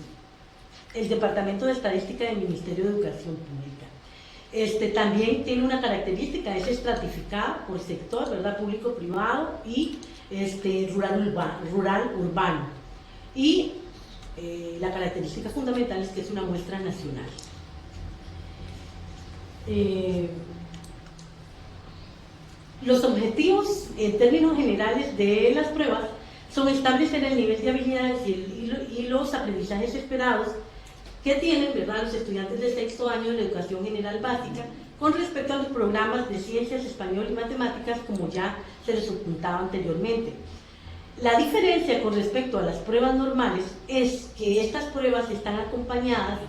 Departamento de Estadística del Ministerio de Educación Pública. También tiene una característica, es estratificada por sector, ¿verdad?, público-privado y rural-urbano. Y la característica fundamental es que es una muestra nacional. Los objetivos, en términos generales, de las pruebas son establecer el nivel de habilidades y los aprendizajes esperados que tienen, ¿verdad?, los estudiantes de sexto año de la educación general básica con respecto a los programas de ciencias, español y matemáticas, como ya se les apuntaba anteriormente. La diferencia con respecto a las pruebas normales es que estas pruebas están acompañadas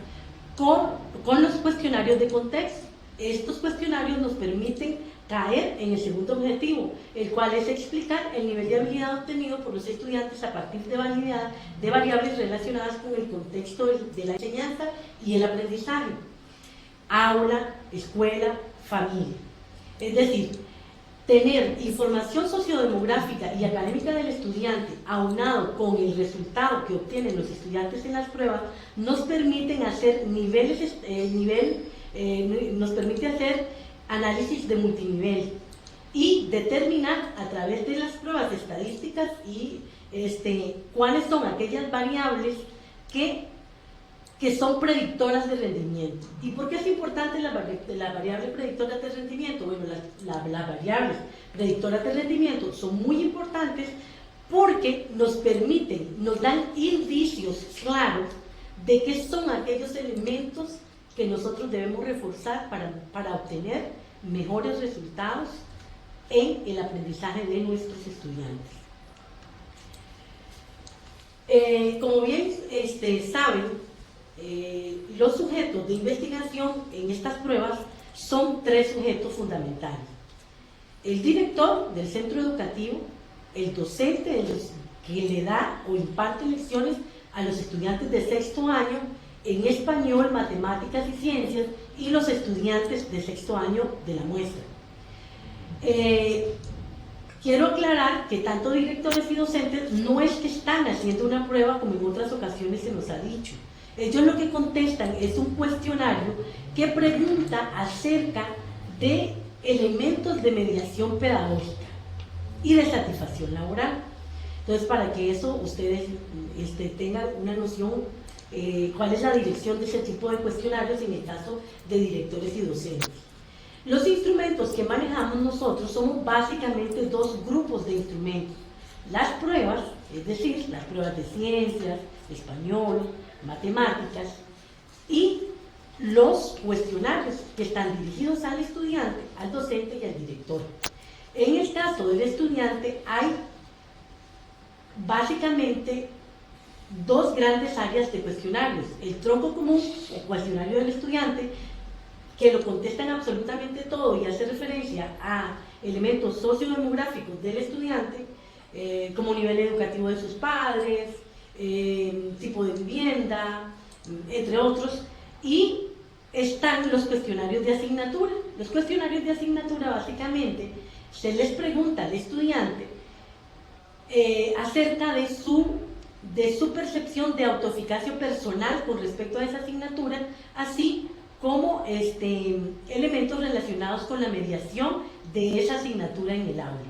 con los cuestionarios de contexto. Estos cuestionarios nos permiten caer en el segundo objetivo, el cual es explicar el nivel de habilidad obtenido por los estudiantes a partir de variables relacionadas con el contexto de la enseñanza y el aprendizaje: aula, escuela, familia. Es decir, tener información sociodemográfica y académica del estudiante aunado con el resultado que obtienen los estudiantes en las pruebas nos permiten hacer nos permite hacer análisis de multinivel y determinar a través de las pruebas estadísticas y cuáles son aquellas variables que son predictoras de rendimiento. ¿Y por qué es importante la variable predictora de rendimiento? Bueno, las variables predictoras de rendimiento son muy importantes porque nos dan indicios claros de qué son aquellos elementos que nosotros debemos reforzar para obtener mejores resultados en el aprendizaje de nuestros estudiantes. Como bien saben, los sujetos de investigación en estas pruebas son tres sujetos fundamentales: el director del centro educativo, el docente que le da o imparte lecciones a los estudiantes de sexto año en español, matemáticas y ciencias, y los estudiantes de sexto año de la muestra. Quiero aclarar que tanto directores y docentes no es que están haciendo una prueba como en otras ocasiones se nos ha dicho. Ellos lo que contestan es un cuestionario que pregunta acerca de elementos de mediación pedagógica y de satisfacción laboral. Entonces, para que eso ustedes tengan una noción cuál es la dirección de ese tipo de cuestionarios en el caso de directores y docentes. Los instrumentos que manejamos nosotros somos básicamente dos grupos de instrumentos: las pruebas, es decir, las pruebas de ciencias, español, matemáticas, y los cuestionarios que están dirigidos al estudiante, al docente y al director. En el caso del estudiante hay básicamente dos grandes áreas de cuestionarios: el tronco común o cuestionario del estudiante, que lo contestan absolutamente todo y hace referencia a elementos sociodemográficos del estudiante, como nivel educativo de sus padres, tipo de vivienda, entre otros, y están los cuestionarios de asignatura. Los cuestionarios de asignatura básicamente se les pregunta al estudiante acerca de su percepción de autoeficacia personal con respecto a esa asignatura, así como elementos relacionados con la mediación de esa asignatura en el aula.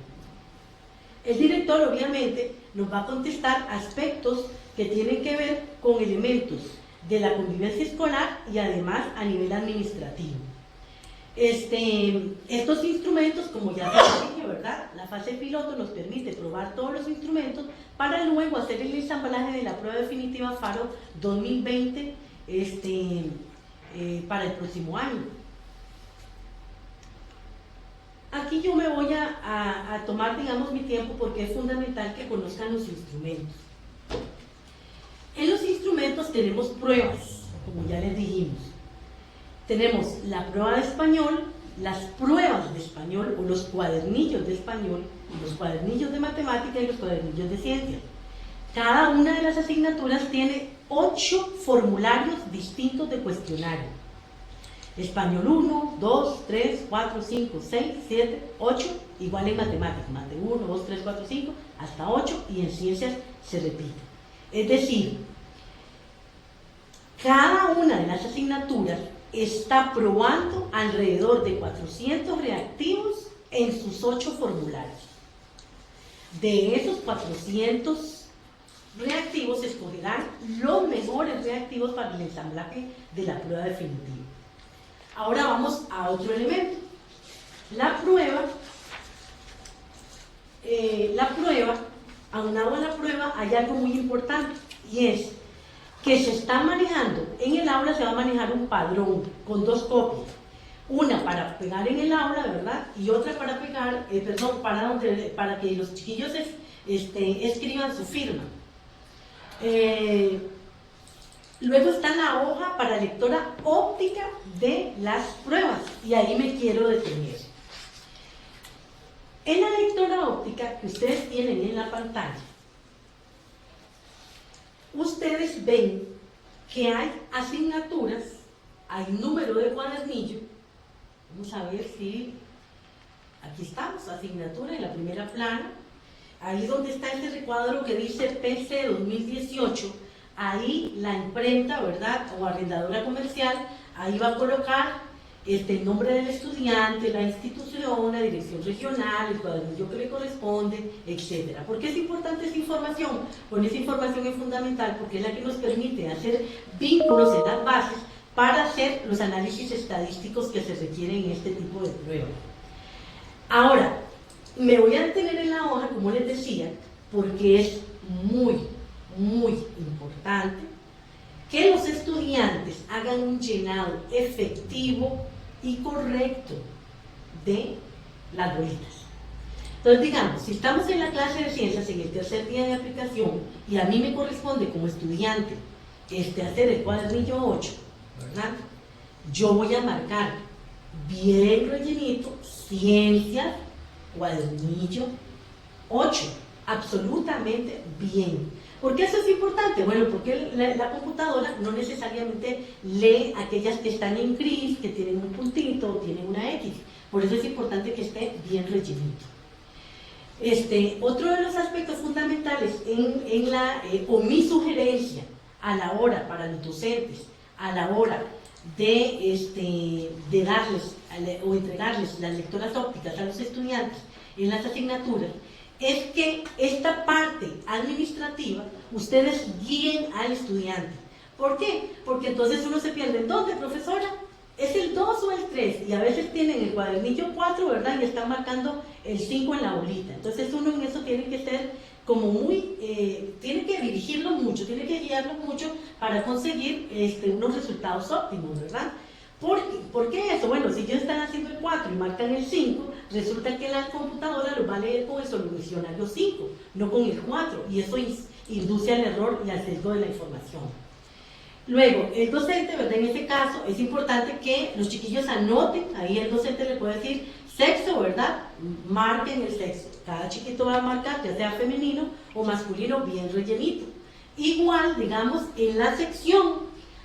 El director obviamente nos va a contestar aspectos que tienen que ver con elementos de la convivencia escolar y además a nivel administrativo. Estos instrumentos, como ya se dije, ¿verdad? La fase piloto nos permite probar todos los instrumentos para luego hacer el ensamblaje de la prueba definitiva FARO 2020 para el próximo año. Aquí yo me voy a tomar, digamos, mi tiempo porque es fundamental que conozcan los instrumentos. En los instrumentos tenemos pruebas, como ya les dijimos. Tenemos la prueba de español, las pruebas de español o los cuadernillos de español, los cuadernillos de matemática y los cuadernillos de ciencias. Cada una de las asignaturas tiene 8 formularios distintos de cuestionario. Español 1, 2, 3, 4, 5, 6, 7, 8, igual en matemáticas, mate 1, 2, 3, 4, 5, hasta 8, y en ciencias se repite. Es decir, cada una de las asignaturas está probando alrededor de 400 reactivos en sus 8 formularios. De esos 400 reactivos se escogerán los mejores reactivos para el ensamblaje de la prueba definitiva. Ahora vamos a otro elemento. La prueba, aunado a la prueba, hay algo muy importante, y es que se está manejando, en el aula se va a manejar un padrón con 2 copias. Una para pegar en el aula, ¿verdad? Y otra para pegar, para que los chiquillos escriban su firma. Luego está la hoja para lectora óptica de las pruebas, y ahí me quiero detener. En la lectora óptica que ustedes tienen en la pantalla, ustedes ven que hay asignaturas, hay número de cuadernillo. Vamos a ver si aquí estamos, asignatura en la primera plana, ahí donde está este recuadro que dice PC 2018. Ahí la imprenta, ¿verdad?, o arrendadora comercial, ahí va a colocar el nombre del estudiante, la institución, la dirección regional, el cuadernillo que le corresponde, etc. ¿Por qué es importante esa información? Bueno, esa información es fundamental porque es la que nos permite hacer vínculos en las bases para hacer los análisis estadísticos que se requieren en este tipo de pruebas. Ahora, me voy a detener en la hoja, como les decía, porque es muy importante que los estudiantes hagan un llenado efectivo y correcto de las bolitas. Entonces, digamos, si estamos en la clase de ciencias en el tercer día de aplicación y a mí me corresponde como estudiante hacer el cuadernillo 8, ¿verdad? Yo voy a marcar bien rellenito ciencias, cuadernillo 8, absolutamente bien. ¿Por qué eso es importante? Bueno, porque la computadora no necesariamente lee aquellas que están en gris, que tienen un puntito o tienen una X. Por eso es importante que esté bien rellenito. Otro de los aspectos fundamentales o mi sugerencia a la hora para los docentes, a la hora de darles o entregarles las lectoras ópticas a los estudiantes en las asignaturas, es que esta parte administrativa ustedes guíen al estudiante. ¿Por qué? Porque entonces uno se pierde. ¿Dónde, profesora? ¿Es el 2 o el 3? Y a veces tienen el cuadernillo 4, ¿verdad? Y están marcando el 5 en la bolita. Entonces uno en eso tiene que ser como tiene que dirigirlo mucho, tiene que guiarlo mucho para conseguir unos resultados óptimos, ¿verdad? ¿Por qué eso? Bueno, si ellos están haciendo el 4 y marcan el 5, resulta que la computadora lo va a leer con el solucionario 5, no con el 4, y eso induce al error y al sesgo de la información. Luego, el docente, ¿verdad? En este caso, es importante que los chiquillos anoten, ahí el docente le puede decir sexo, ¿verdad? Marquen el sexo. Cada chiquito va a marcar, ya sea femenino o masculino, bien rellenito. Igual, digamos, en la sección,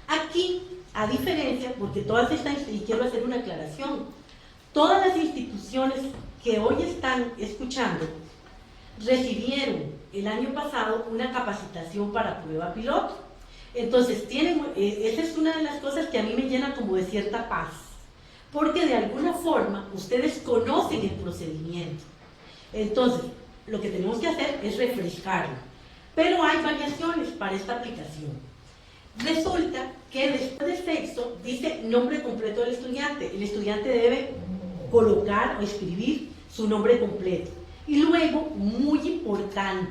aquí, a diferencia, porque todas estas, y quiero hacer una aclaración, todas las instituciones que hoy están escuchando recibieron el año pasado una capacitación para prueba piloto. Entonces, esa es una de las cosas que a mí me llena como de cierta paz, porque de alguna forma ustedes conocen el procedimiento. Entonces, lo que tenemos que hacer es refrescarlo. Pero hay variaciones para esta aplicación. Resulta que después de sexo dice nombre completo del estudiante. El estudiante debe colocar o escribir su nombre completo. Y luego, muy importante,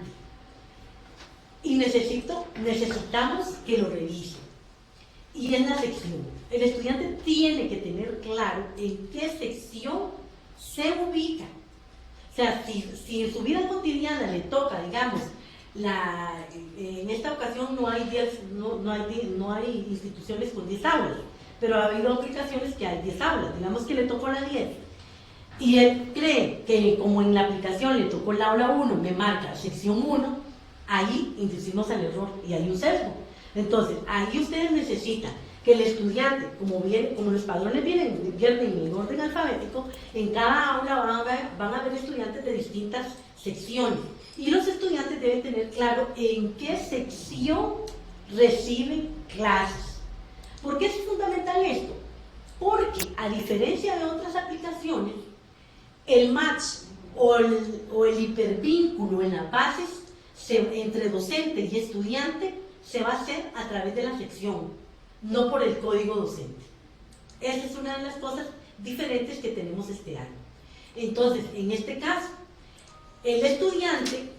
y necesitamos que lo revisen. Y en la sección, el estudiante tiene que tener claro en qué sección se ubica. O sea, si en su vida cotidiana le toca, digamos, en esta ocasión no hay instituciones con 10 aulas, pero ha habido aplicaciones que hay 10 aulas, digamos que le tocó la 10. Y él cree que como en la aplicación le tocó la aula 1, me marca sección 1, ahí inducimos al error y hay un sesgo. Entonces, ahí ustedes necesitan que el estudiante, como los padrones vienen en orden alfabético, en cada aula van a haber estudiantes de distintas secciones. Y los estudiantes deben tener claro en qué sección reciben clases. ¿Por qué es fundamental esto? Porque, a diferencia de otras aplicaciones, el match o el hipervínculo en las bases entre docente y estudiante se va a hacer a través de la sección, no por el código docente. Esa es una de las cosas diferentes que tenemos este año. Entonces, en este caso, el estudiante,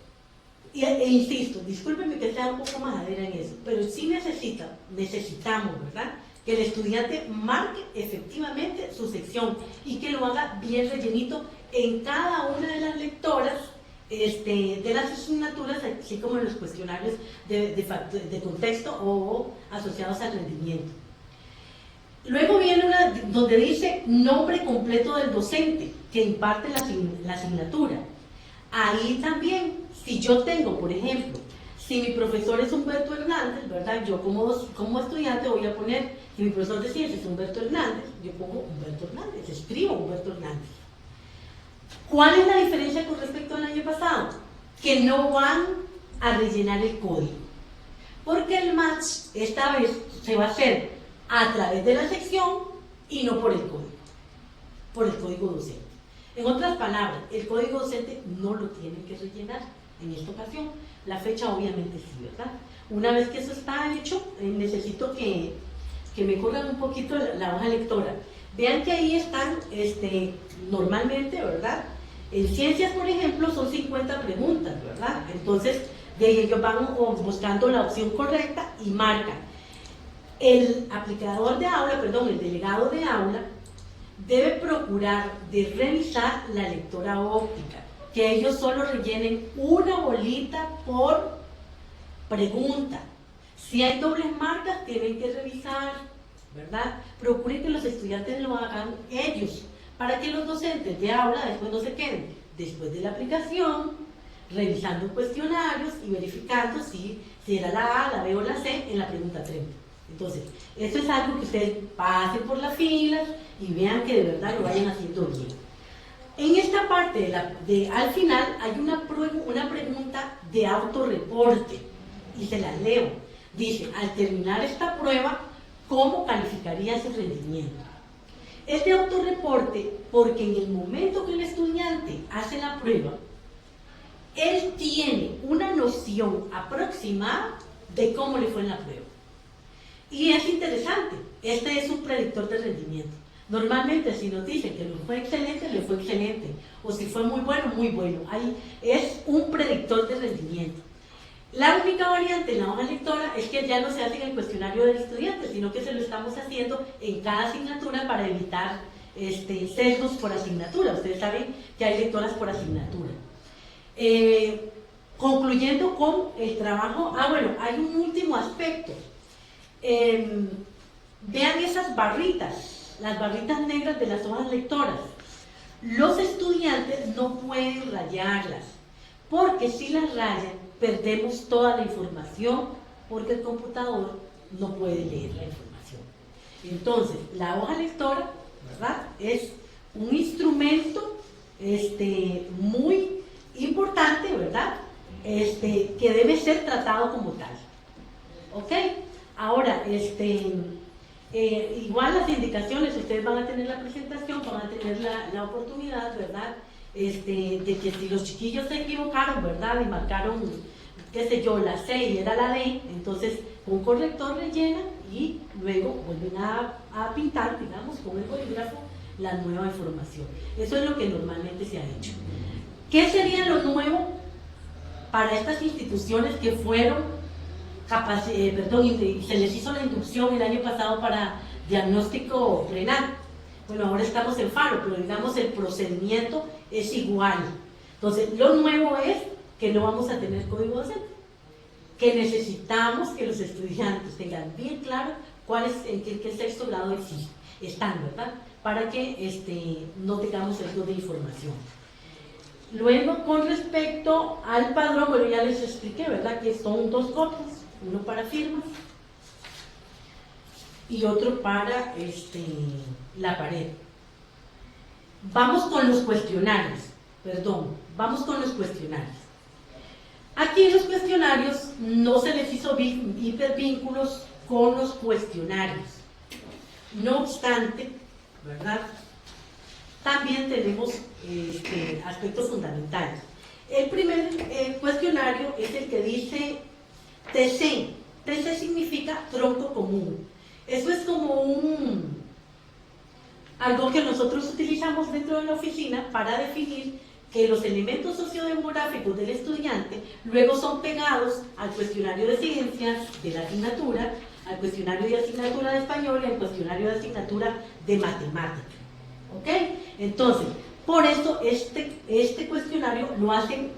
e insisto, discúlpenme que sea un poco majadera en eso, pero sí necesitamos, ¿verdad?, que el estudiante marque efectivamente su sección y que lo haga bien rellenito en cada una de las lectoras de las asignaturas, así como en los cuestionarios de contexto o asociados al rendimiento. Luego viene una donde dice nombre completo del docente que imparte la asignatura. Ahí también, si yo tengo, por ejemplo, si mi profesor es Humberto Hernández, ¿verdad? Yo como estudiante voy a poner, si mi profesor de ciencias es Humberto Hernández, yo pongo Humberto Hernández, escribo Humberto Hernández. ¿Cuál es la diferencia con respecto al año pasado? Que no van a rellenar el código, porque el match esta vez se va a hacer a través de la sección y no por el código docente. En otras palabras, el código docente no lo tienen que rellenar en esta ocasión. La fecha obviamente sí, ¿verdad? Una vez que eso está hecho, necesito que me corran un poquito la hoja lectora. Vean que ahí están, normalmente, ¿verdad? En ciencias, por ejemplo, son 50 preguntas, ¿verdad? Entonces, de ahí ellos van buscando la opción correcta y marcan. El aplicador de aula, el delegado de aula, debe procurar de revisar la lectora óptica, que ellos solo rellenen una bolita por pregunta. Si hay dobles marcas, tienen que revisar, ¿verdad? Procuren que los estudiantes lo hagan ellos, para que los docentes de aula después no se queden, después de la aplicación, revisando cuestionarios y verificando si era la A, la B o la C en la pregunta 30. Entonces, esto es algo que ustedes pasen por las filas y vean que de verdad lo vayan haciendo bien. En esta parte, al final, hay una pregunta de autorreporte, y se la leo. Dice, al terminar esta prueba, ¿cómo calificaría su rendimiento? Es de autorreporte porque en el momento que el estudiante hace la prueba, él tiene una noción aproximada de cómo le fue en la prueba. Y es interesante, este es un predictor de rendimiento. Normalmente si nos dicen que le fue excelente, o si fue muy bueno, muy bueno. Ahí es un predictor de rendimiento. La única variante en la hoja lectora es que ya no se hace en el cuestionario del estudiante, sino que se lo estamos haciendo en cada asignatura para evitar sesgos por asignatura. Ustedes saben que hay lectoras por asignatura. Concluyendo con el trabajo, hay un último aspecto. vean esas barritas, las barritas negras de las hojas lectoras. Los estudiantes no pueden rayarlas, porque si las rayan, perdemos toda la información, porque el computador no puede leer la información. Entonces, la hoja lectora, ¿verdad?, es un instrumento muy importante, ¿verdad?, que debe ser tratado como tal. ¿Ok? Ahora, igual las indicaciones, ustedes van a tener la presentación, van a tener la oportunidad, ¿verdad?, de que si los chiquillos se equivocaron, ¿verdad?, y marcaron, qué sé yo, la C y era la D, entonces un corrector rellena y luego vuelven a pintar, digamos, con el bolígrafo la nueva información. Eso es lo que normalmente se ha hecho. ¿Qué sería lo nuevo para estas instituciones que fueron se les hizo la inducción el año pasado para diagnóstico renal? Bueno, ahora estamos en Faro, pero digamos el procedimiento es igual. Entonces, lo nuevo es que no vamos a tener código docente, que necesitamos que los estudiantes tengan bien claro en qué sexto grado están, ¿verdad?, para que no tengamos sesgo de información. Luego, con respecto al padrón, bueno, ya les expliqué, ¿verdad?, que son 2 copias, uno para firmas y otro para la pared. Vamos con los cuestionarios, Aquí en los cuestionarios no se les hizo hipervínculos con los cuestionarios. No obstante, ¿verdad?, también tenemos aspectos fundamentales. El primer cuestionario es el que dice TC. TC significa tronco común. Eso es como algo que nosotros utilizamos dentro de la oficina para definir que los elementos sociodemográficos del estudiante luego son pegados al cuestionario de ciencias de la asignatura, al cuestionario de asignatura de español y al cuestionario de asignatura de matemática. ¿Ok? Entonces, por eso este cuestionario lo hacen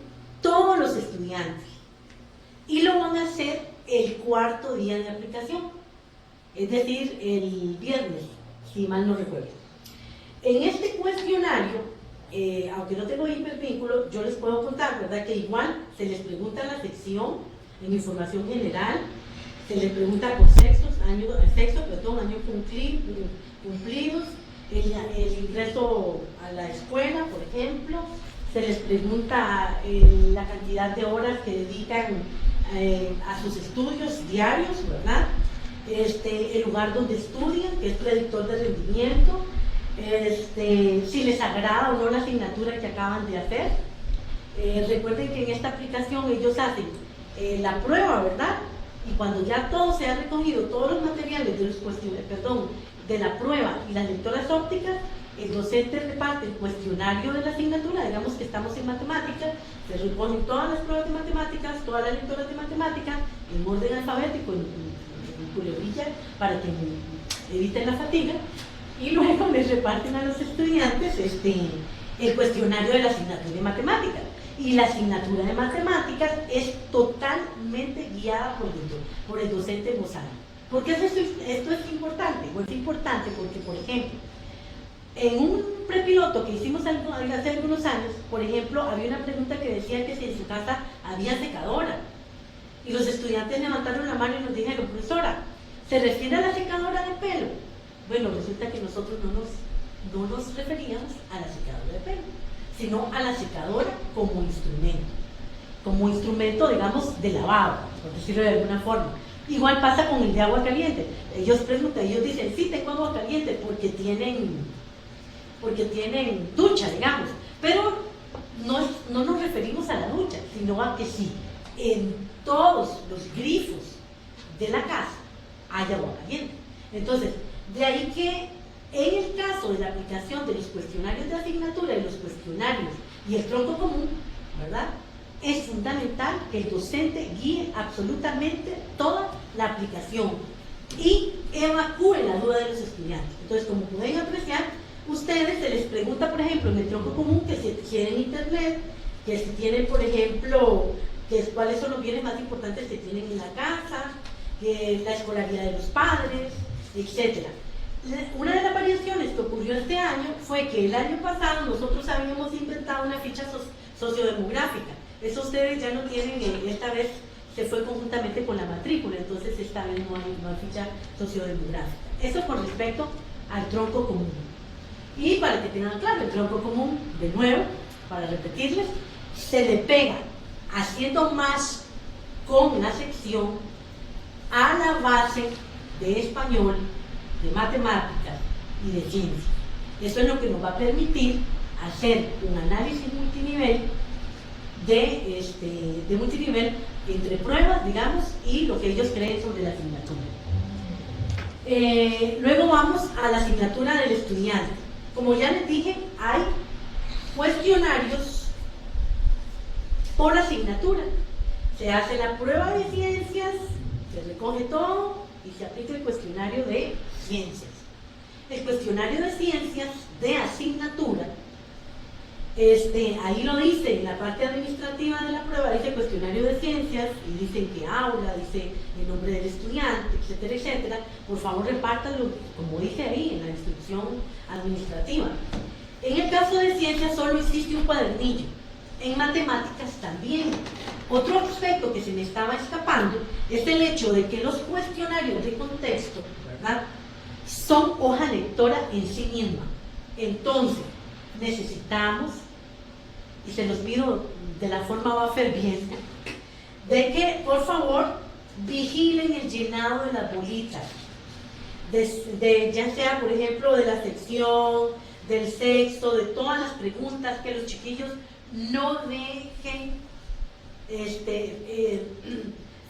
todos los estudiantes y lo van a hacer el 4.º día de aplicación, es decir, el viernes, si mal no recuerdo. En este cuestionario, aunque no tengo hipervínculo, yo les puedo contar, ¿verdad?, que igual se les pregunta en la sección, en información general, se les pregunta por años cumplidos, el ingreso a la escuela, por ejemplo, se les pregunta la cantidad de horas que dedican a sus estudios diarios, ¿verdad?, el lugar donde estudian, que es predictor de rendimiento, si les agrada o no la asignatura que acaban de hacer. Recuerden que en esta aplicación ellos hacen la prueba, ¿verdad?, y cuando ya todo se ha recogido, todos los materiales de la prueba y las lectoras ópticas, el docente reparte el cuestionario de la asignatura, digamos que estamos en matemáticas, se recogen todas las pruebas de matemáticas, todas las lectoras de matemáticas, en orden alfabético, en culebrilla, para que eviten la fatiga, y luego les reparten a los estudiantes el cuestionario de la asignatura de matemáticas. Y la asignatura de matemáticas es totalmente guiada por el docente Mozart. ¿Por qué esto es importante? Bueno, es importante porque, por ejemplo, en un prepiloto que hicimos hace algunos años, por ejemplo, había una pregunta que decía que si en su casa había secadora. Y los estudiantes levantaron la mano y nos dijeron: profesora, ¿se refiere a la secadora de pelo? Bueno, resulta que nosotros no nos referíamos a la secadora de pelo, sino a la secadora como instrumento, digamos, de lavado, por decirlo de alguna forma. Igual pasa con el de agua caliente. Ellos dicen: sí, tengo agua caliente porque tienen ducha, digamos, pero no nos referimos a la ducha, sino a que sí, en todos los grifos de la casa hay agua caliente. Entonces, de ahí que en el caso de la aplicación de los cuestionarios de asignatura y los cuestionarios y el tronco común, ¿verdad?, es fundamental que el docente guíe absolutamente toda la aplicación y evacúe la duda de los estudiantes. Entonces, como pueden apreciar, ustedes se les pregunta, por ejemplo, en el tronco común, que si tienen internet, que si tienen, por ejemplo, cuáles son los bienes más importantes que tienen en la casa, la escolaridad de los padres, etc. Una de las variaciones que ocurrió este año fue que el año pasado nosotros habíamos inventado una ficha sociodemográfica. Eso ustedes ya no tienen, esta vez se fue conjuntamente con la matrícula, entonces esta vez no hay ficha sociodemográfica. Eso con respecto al tronco común. Y para que tengan claro, el tronco común, de nuevo, para repetirles, se le pega haciendo más con la sección a la base de español, de matemáticas y de ciencia. Eso es lo que nos va a permitir hacer un análisis multinivel de multinivel entre pruebas, digamos, y lo que ellos creen sobre la asignatura. Luego vamos a la asignatura del estudiante. Como ya les dije, hay cuestionarios por asignatura. Se hace la prueba de ciencias, se recoge todo y se aplica el cuestionario de ciencias. El cuestionario de ciencias de asignatura, ahí lo dice, en la parte administrativa de la prueba dice cuestionario de ciencias y dice en qué aula, dice el nombre del estudiante, etcétera, etcétera. Por favor, repártanlo como dice ahí en la instrucción administrativa. En el caso de ciencias solo existe un cuadernillo. En matemáticas también. Otro aspecto que se me estaba escapando es el hecho de que los cuestionarios de contexto, ¿verdad?, son hoja lectora en sí misma. Entonces, necesitamos, y se los pido de la forma más ferviente, de que por favor vigilen el llenado de las bolitas, ya sea por ejemplo de la sección, del sexto, de todas las preguntas, que los chiquillos no dejen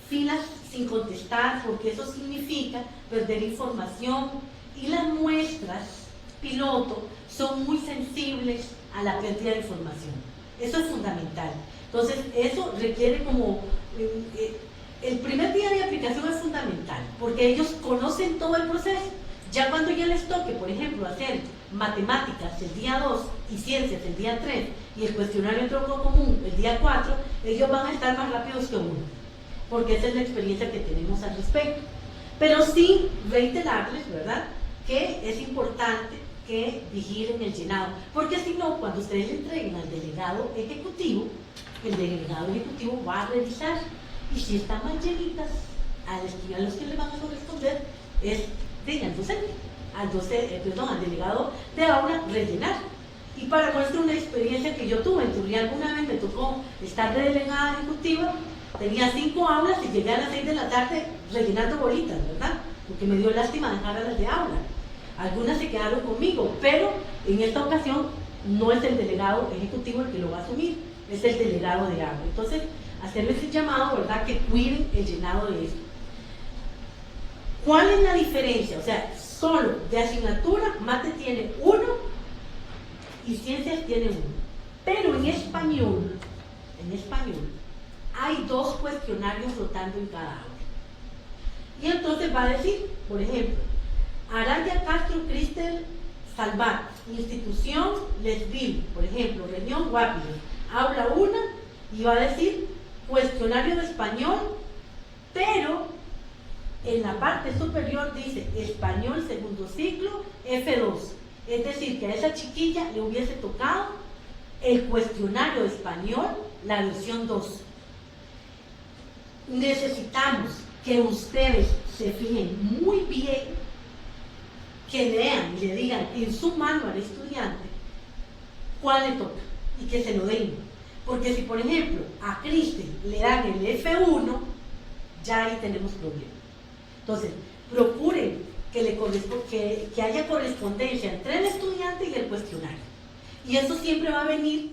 filas sin contestar, porque eso significa perder información, y las muestras piloto son muy sensibles a la pérdida de información. Eso es fundamental. Entonces, eso requiere como... el primer día de aplicación es fundamental, porque ellos conocen todo el proceso. Ya cuando ya les toque, por ejemplo, hacer matemáticas el día 2 y ciencias el día 3 y el cuestionario de tronco común el día 4, ellos van a estar más rápidos que uno, porque esa es la experiencia que tenemos al respecto. Pero sí reiterarles, ¿verdad?, que es importante que vigilen el llenado, porque si no, cuando ustedes le entreguen al delegado ejecutivo, el delegado ejecutivo va a revisar, y si están mal llenitas, a los que le van a corresponder es al docente, al delegado de aula rellenar. Y para muestra una experiencia que yo tuve en Turrialba, alguna vez me tocó estar de delegada ejecutiva, tenía 5 aulas y llegué a las 6 de la tarde rellenando bolitas, ¿verdad?, porque me dio lástima dejar a las de aula. Algunas se quedaron conmigo, pero en esta ocasión no es el delegado ejecutivo el que lo va a asumir, es el delegado de aula. Entonces, hacerles el llamado, ¿verdad?, que cuiden el llenado de esto. ¿Cuál es la diferencia? O sea, solo de asignatura, mate tiene 1 y ciencias tiene 1. Pero en español, hay 2 cuestionarios rotando en cada aula. Y entonces va a decir, por ejemplo, Araya Castro Cristel Salvat, institución Lesville, por ejemplo, Reunión Guapillo, aula 1, y va a decir cuestionario de español, pero en la parte superior dice español segundo ciclo F2, es decir, que a esa chiquilla le hubiese tocado el cuestionario de español, la versión 2. Necesitamos que ustedes se fijen muy bien, que lean y le digan en su mano al estudiante cuál le toca y que se lo den. Porque si, por ejemplo, a Cristel le dan el F1, ya ahí tenemos problema. Entonces, procuren que haya correspondencia entre el estudiante y el cuestionario. Y eso siempre va a venir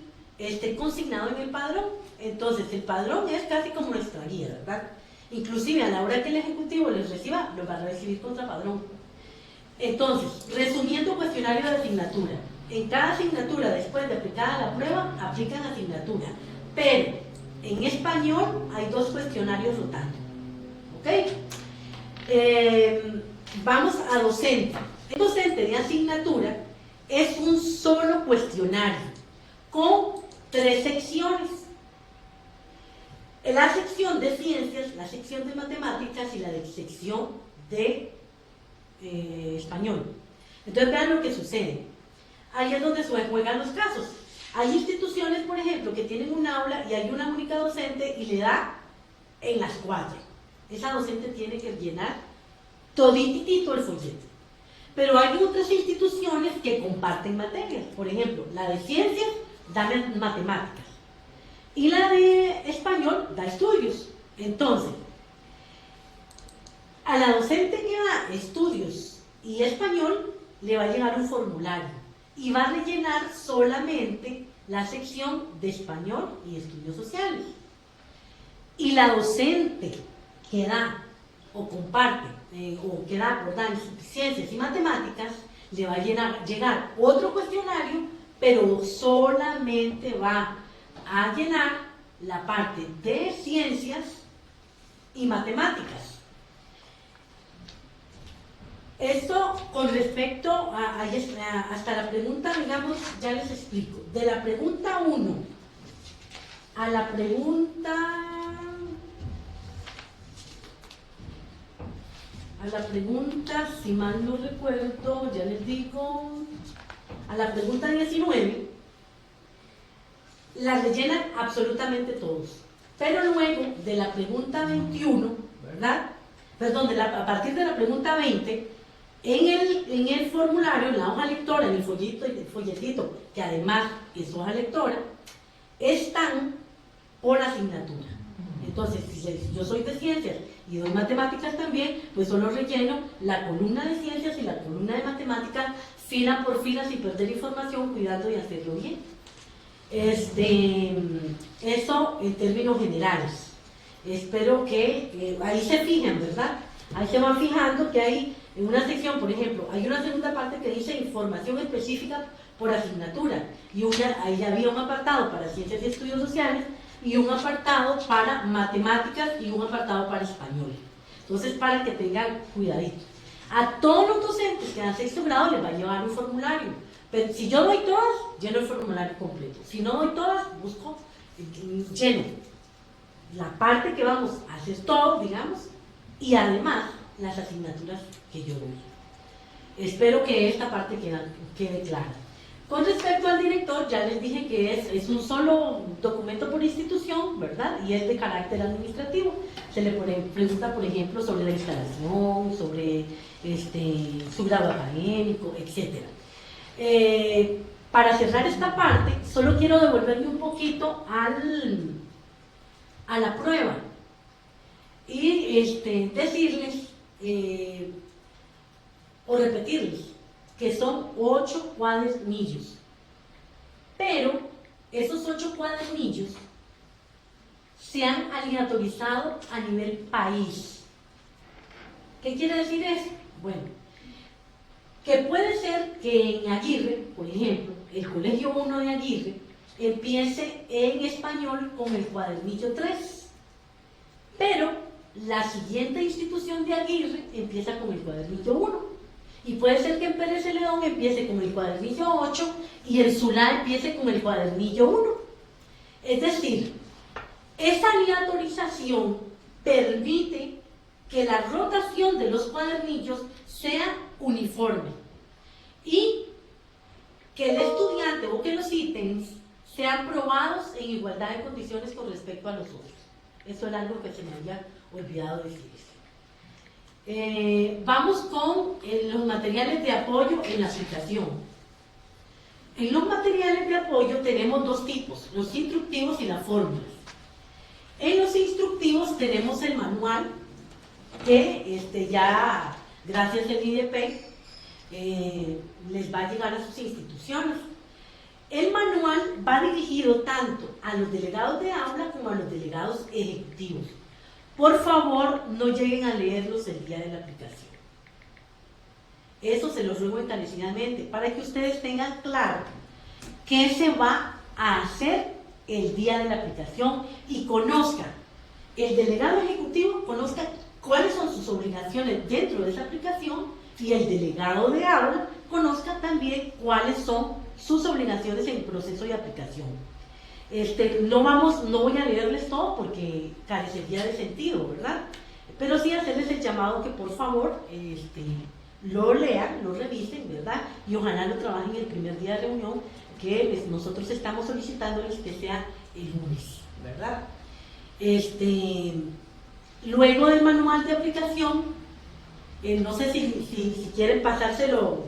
consignado en el padrón. Entonces, el padrón es casi como nuestra guía, ¿verdad? Inclusive, a la hora que el ejecutivo les reciba, lo va a recibir contra padrón. Entonces, resumiendo cuestionario de asignatura. En cada asignatura, después de aplicada la prueba, aplican asignatura. Pero en español hay 2 cuestionarios rotando. ¿Ok? Vamos a docente. El docente de asignatura es un solo cuestionario con 3 secciones. la sección de ciencias, la sección de matemáticas y la sección de español. Entonces vean lo que sucede. Ahí es donde se juegan los casos. Hay instituciones, por ejemplo, que tienen un aula y hay una única docente y le da en las 4. Esa docente tiene que llenar toditito el folleto. Pero hay otras instituciones que comparten materias. Por ejemplo, la de ciencias da matemáticas y la de español da estudios. Entonces, a la docente que da estudios y español le va a llegar un formulario y va a rellenar solamente la sección de español y estudios sociales. Y la docente que da o comparte o que da en ciencias y matemáticas le va a llegar otro cuestionario, pero solamente va a llenar la parte de ciencias y matemáticas. Esto con respecto hasta la pregunta, digamos, ya les explico. De la pregunta 1 a la pregunta 19, si mal no recuerdo, ya les digo, a la pregunta 19, la rellenan absolutamente todos. Pero luego, de la pregunta 21, ¿verdad? Perdón, a partir de la pregunta 20, en el formulario, en la hoja lectora, en el folletito, que además es hoja lectora, están por asignatura. Entonces, si yo soy de ciencias y doy matemáticas también, pues solo relleno la columna de ciencias y la columna de matemáticas, fila por fila, sin perder información, cuidando de hacerlo bien. Eso en términos generales. Espero que ahí se fijen, ¿verdad? Ahí se van fijando que hay en una sección, por ejemplo, hay una segunda parte que dice información específica por asignatura, y ahí había un apartado para ciencias y estudios sociales y un apartado para matemáticas y un apartado para español. Entonces, para que tengan cuidadito. A todos los docentes que dan sexto grado les va a llevar un formulario, pero si yo doy todas, lleno el formulario completo. Si no doy todas, busco, lleno la parte que vamos a hacer todos, digamos, y además las asignaturas que yo doy. Espero que esta parte quede clara. Con respecto al director, ya les dije que es un solo documento por institución, ¿verdad? Y es de carácter administrativo. Se le pregunta, por ejemplo, sobre la instalación, sobre su grado académico, etc. Para cerrar esta parte, solo quiero devolverme un poquito a la prueba y decirles o repetirles que son 8 cuadernillos, pero esos 8 cuadernillos se han aleatorizado a nivel país. ¿Qué quiere decir eso? Bueno, que puede ser que en Aguirre, por ejemplo, el Colegio 1 de Aguirre empiece en español con el cuadernillo 3, pero la siguiente institución de Aguirre empieza con el cuadernillo 1. Y puede ser que en Pérez Celedón empiece con el cuadernillo 8 y en Zulá empiece con el cuadernillo 1. Es decir, esa aleatorización permite que la rotación de los cuadernillos sea uniforme y que el estudiante o que los ítems sean probados en igualdad de condiciones con respecto a los otros. Eso era algo que se me había olvidado decirles. Vamos con los materiales de apoyo en la aplicación. En los materiales de apoyo tenemos dos tipos, los instructivos y las fórmulas. En los instructivos tenemos el manual que ya, gracias al IDP, les va a llegar a sus instituciones. El manual va dirigido tanto a los delegados de aula como a los delegados ejecutivos. Por favor, no lleguen a leerlos el día de la aplicación. Eso se los ruego encarecidamente, para que ustedes tengan claro qué se va a hacer el día de la aplicación y conozcan, el delegado ejecutivo conozca cuáles son sus obligaciones dentro de esa aplicación y el delegado de aula conozca también cuáles son sus obligaciones en el proceso de aplicación. No voy a leerles todo porque carecería de sentido, ¿verdad? Pero sí hacerles el llamado que por favor lo lean, lo revisen, ¿verdad? Y ojalá lo trabajen el primer día de reunión, que nosotros estamos solicitándoles que sea el lunes, ¿verdad? Luego del manual de aplicación, no sé si quieren pasárselo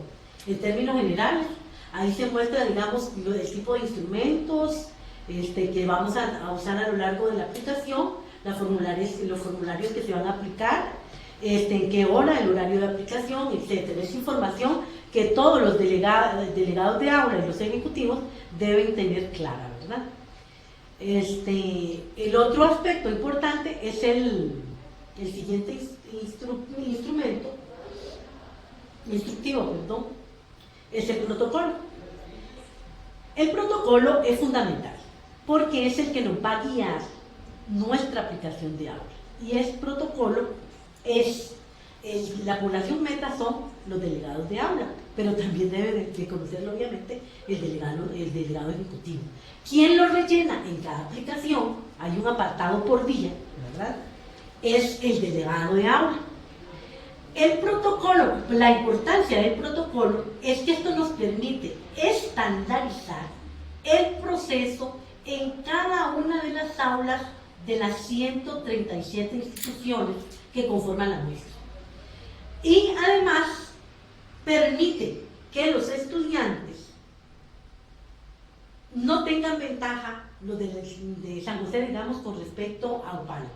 en términos generales, ahí se muestra, digamos, el tipo de instrumentos que vamos a usar a lo largo de la aplicación, los formularios que se van a aplicar, en qué hora, el horario de aplicación, etcétera. Es información que todos los delegados de aula y los ejecutivos deben tener clara, ¿verdad? El otro aspecto importante es el siguiente instructivo, es el protocolo. El protocolo es fundamental porque es el que nos va a guiar nuestra aplicación de aula. Y el protocolo la población meta son los delegados de aula, pero también debe de conocerlo obviamente el delegado ejecutivo. ¿Quién lo rellena en cada aplicación? Hay un apartado por día, ¿verdad? Es el delegado de aula. El protocolo, la importancia del protocolo es que esto nos permite estandarizar el proceso en cada una de las aulas de las 137 instituciones que conforman la nuestra. Y además permite que los estudiantes no tengan ventaja, los de San José, digamos, con respecto a Opala,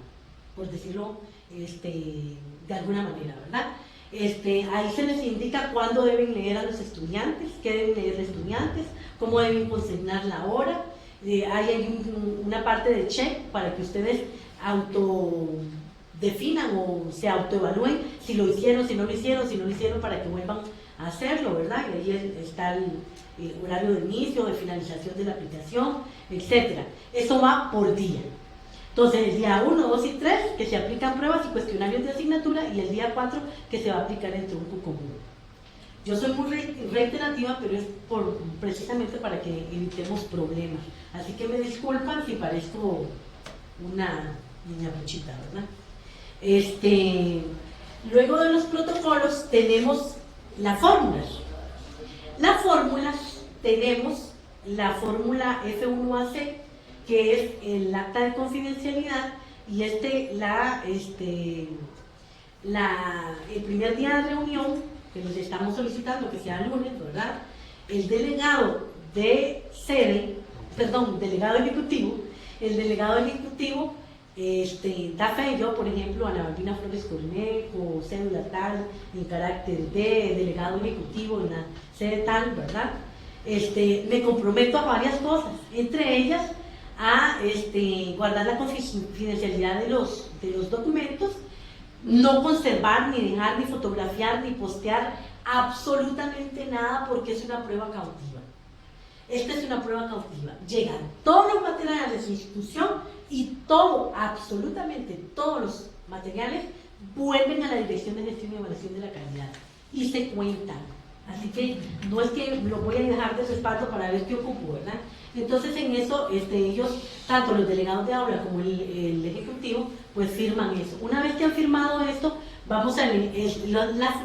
por decirlo de alguna manera, ¿verdad? Ahí se les indica cuándo deben leer a los estudiantes, qué deben leer los estudiantes, cómo deben consignar la hora. Hay una parte de check para que ustedes autodefinan o se autoevalúen si lo hicieron, si no lo hicieron, para que vuelvan a hacerlo, ¿verdad? Y ahí está el horario de inicio, de finalización de la aplicación, etc. Eso va por día. Entonces, el día 1, 2 y 3, que se aplican pruebas y cuestionarios de asignatura, y el día 4, que se va a aplicar el tronco común. Yo soy muy reiterativa, pero es precisamente para que evitemos problemas. Así que me disculpan si parezco una niña buchita, ¿verdad? Luego de los protocolos tenemos las fórmulas. Las fórmulas tenemos la fórmula F1AC, que es el acta de confidencialidad, y el primer día de reunión, que nos estamos solicitando que sea el lunes, ¿verdad? El delegado ejecutivo da fe, yo por ejemplo, Ana Balbina Flores Cornejo, cédula tal, en carácter de delegado ejecutivo en la sede tal, ¿verdad? Me comprometo a varias cosas, entre ellas a guardar la confidencialidad de los documentos, no conservar, ni dejar, ni fotografiar, ni postear absolutamente nada, porque es una prueba cautiva. Esta es una prueba cautiva. Llegan todos los materiales de su institución y absolutamente todos los materiales vuelven a la Dirección de Gestión y Evaluación de la Calidad y se cuentan. Así que no es que lo voy a dejar de respaldo para ver qué ocupo, ¿verdad? Entonces en eso ellos, tanto los delegados de aula como el ejecutivo, pues firman eso. Una vez que han firmado esto, vamos a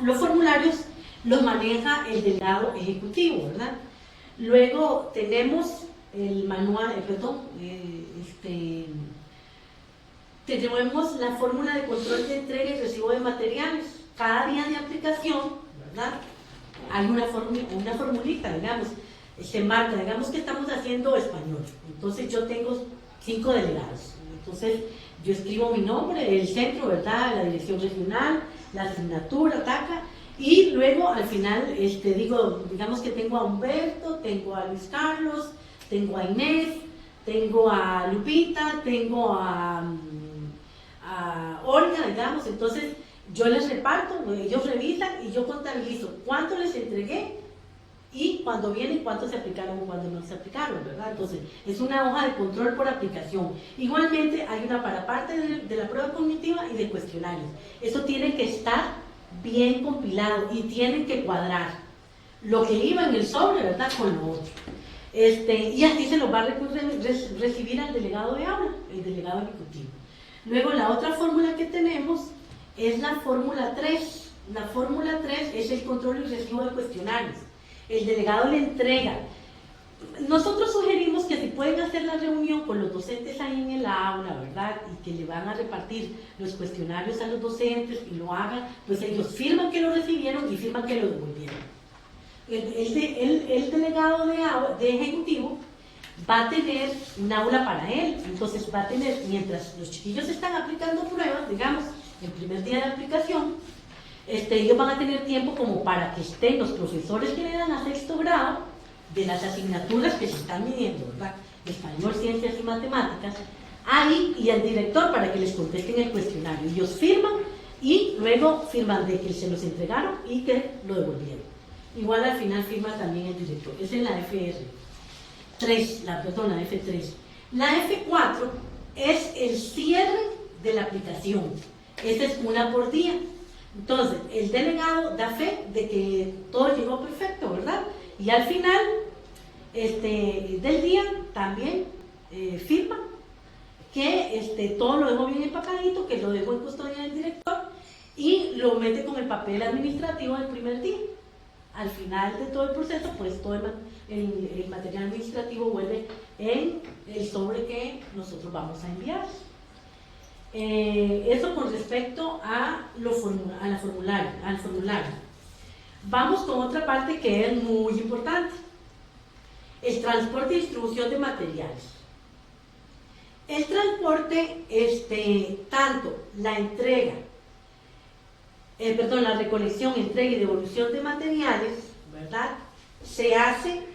los formularios los maneja el delegado ejecutivo, ¿verdad? Luego tenemos el manual, tenemos la fórmula de control de entrega y recibo de materiales. Cada día de aplicación, ¿verdad? Hay una formulita, digamos, se marca, digamos que estamos haciendo español. Entonces yo tengo 5 delegados. Entonces yo escribo mi nombre, el centro, ¿verdad? La dirección regional, la asignatura, taca. Y luego al final digamos que tengo a Humberto, tengo a Luis Carlos, tengo a Inés, tengo a Lupita, tengo a Olga, digamos. Entonces yo les reparto, ellos revisan y yo contabilizo cuánto les entregué y cuando vienen cuánto se aplicaron o cuándo no se aplicaron, ¿verdad? Entonces es una hoja de control por aplicación. Igualmente hay una para parte de la prueba cognitiva y de cuestionarios. Eso tiene que estar bien compilado y tienen que cuadrar lo que iba en el sobre, ¿verdad?, con lo otro. Y así se los va a recibir al delegado de aula, el delegado ejecutivo. Luego la otra fórmula que tenemos es la fórmula 3. La fórmula 3 es el control y recibo de cuestionarios. El delegado le entrega. Nosotros sugerimos que si pueden hacer la reunión con los docentes ahí en el aula, ¿verdad? Y que le van a repartir los cuestionarios a los docentes y lo hagan, pues ellos firman que lo recibieron y firman que lo devolvieron. El delegado de ejecutivo va a tener un aula para él, entonces va a tener, mientras los chiquillos están aplicando pruebas, digamos, el primer día de aplicación, ellos van a tener tiempo como para que estén los profesores que le dan a sexto grado de las asignaturas que se están midiendo, ¿verdad? Español, ciencias y matemáticas, ahí, y el director para que les contesten el cuestionario. Ellos firman y luego firman de que se los entregaron y que lo devolvieron. Igual al final firma también el director. Es en la F3. La F4 es el cierre de la aplicación. Esta es una por día. Entonces, el delegado da fe de que todo llegó perfecto, ¿verdad? Y al final del día también firma que todo lo dejó bien empacadito, que lo dejó en custodia del director y lo mete con el papel administrativo del primer día. Al final de todo el proceso, pues todo el material administrativo vuelve en el sobre que nosotros vamos a enviar. Eso con respecto al formulario. Vamos con otra parte que es muy importante: el transporte y distribución de materiales. El transporte, tanto la recolección, entrega y devolución de materiales, ¿verdad? Se hace,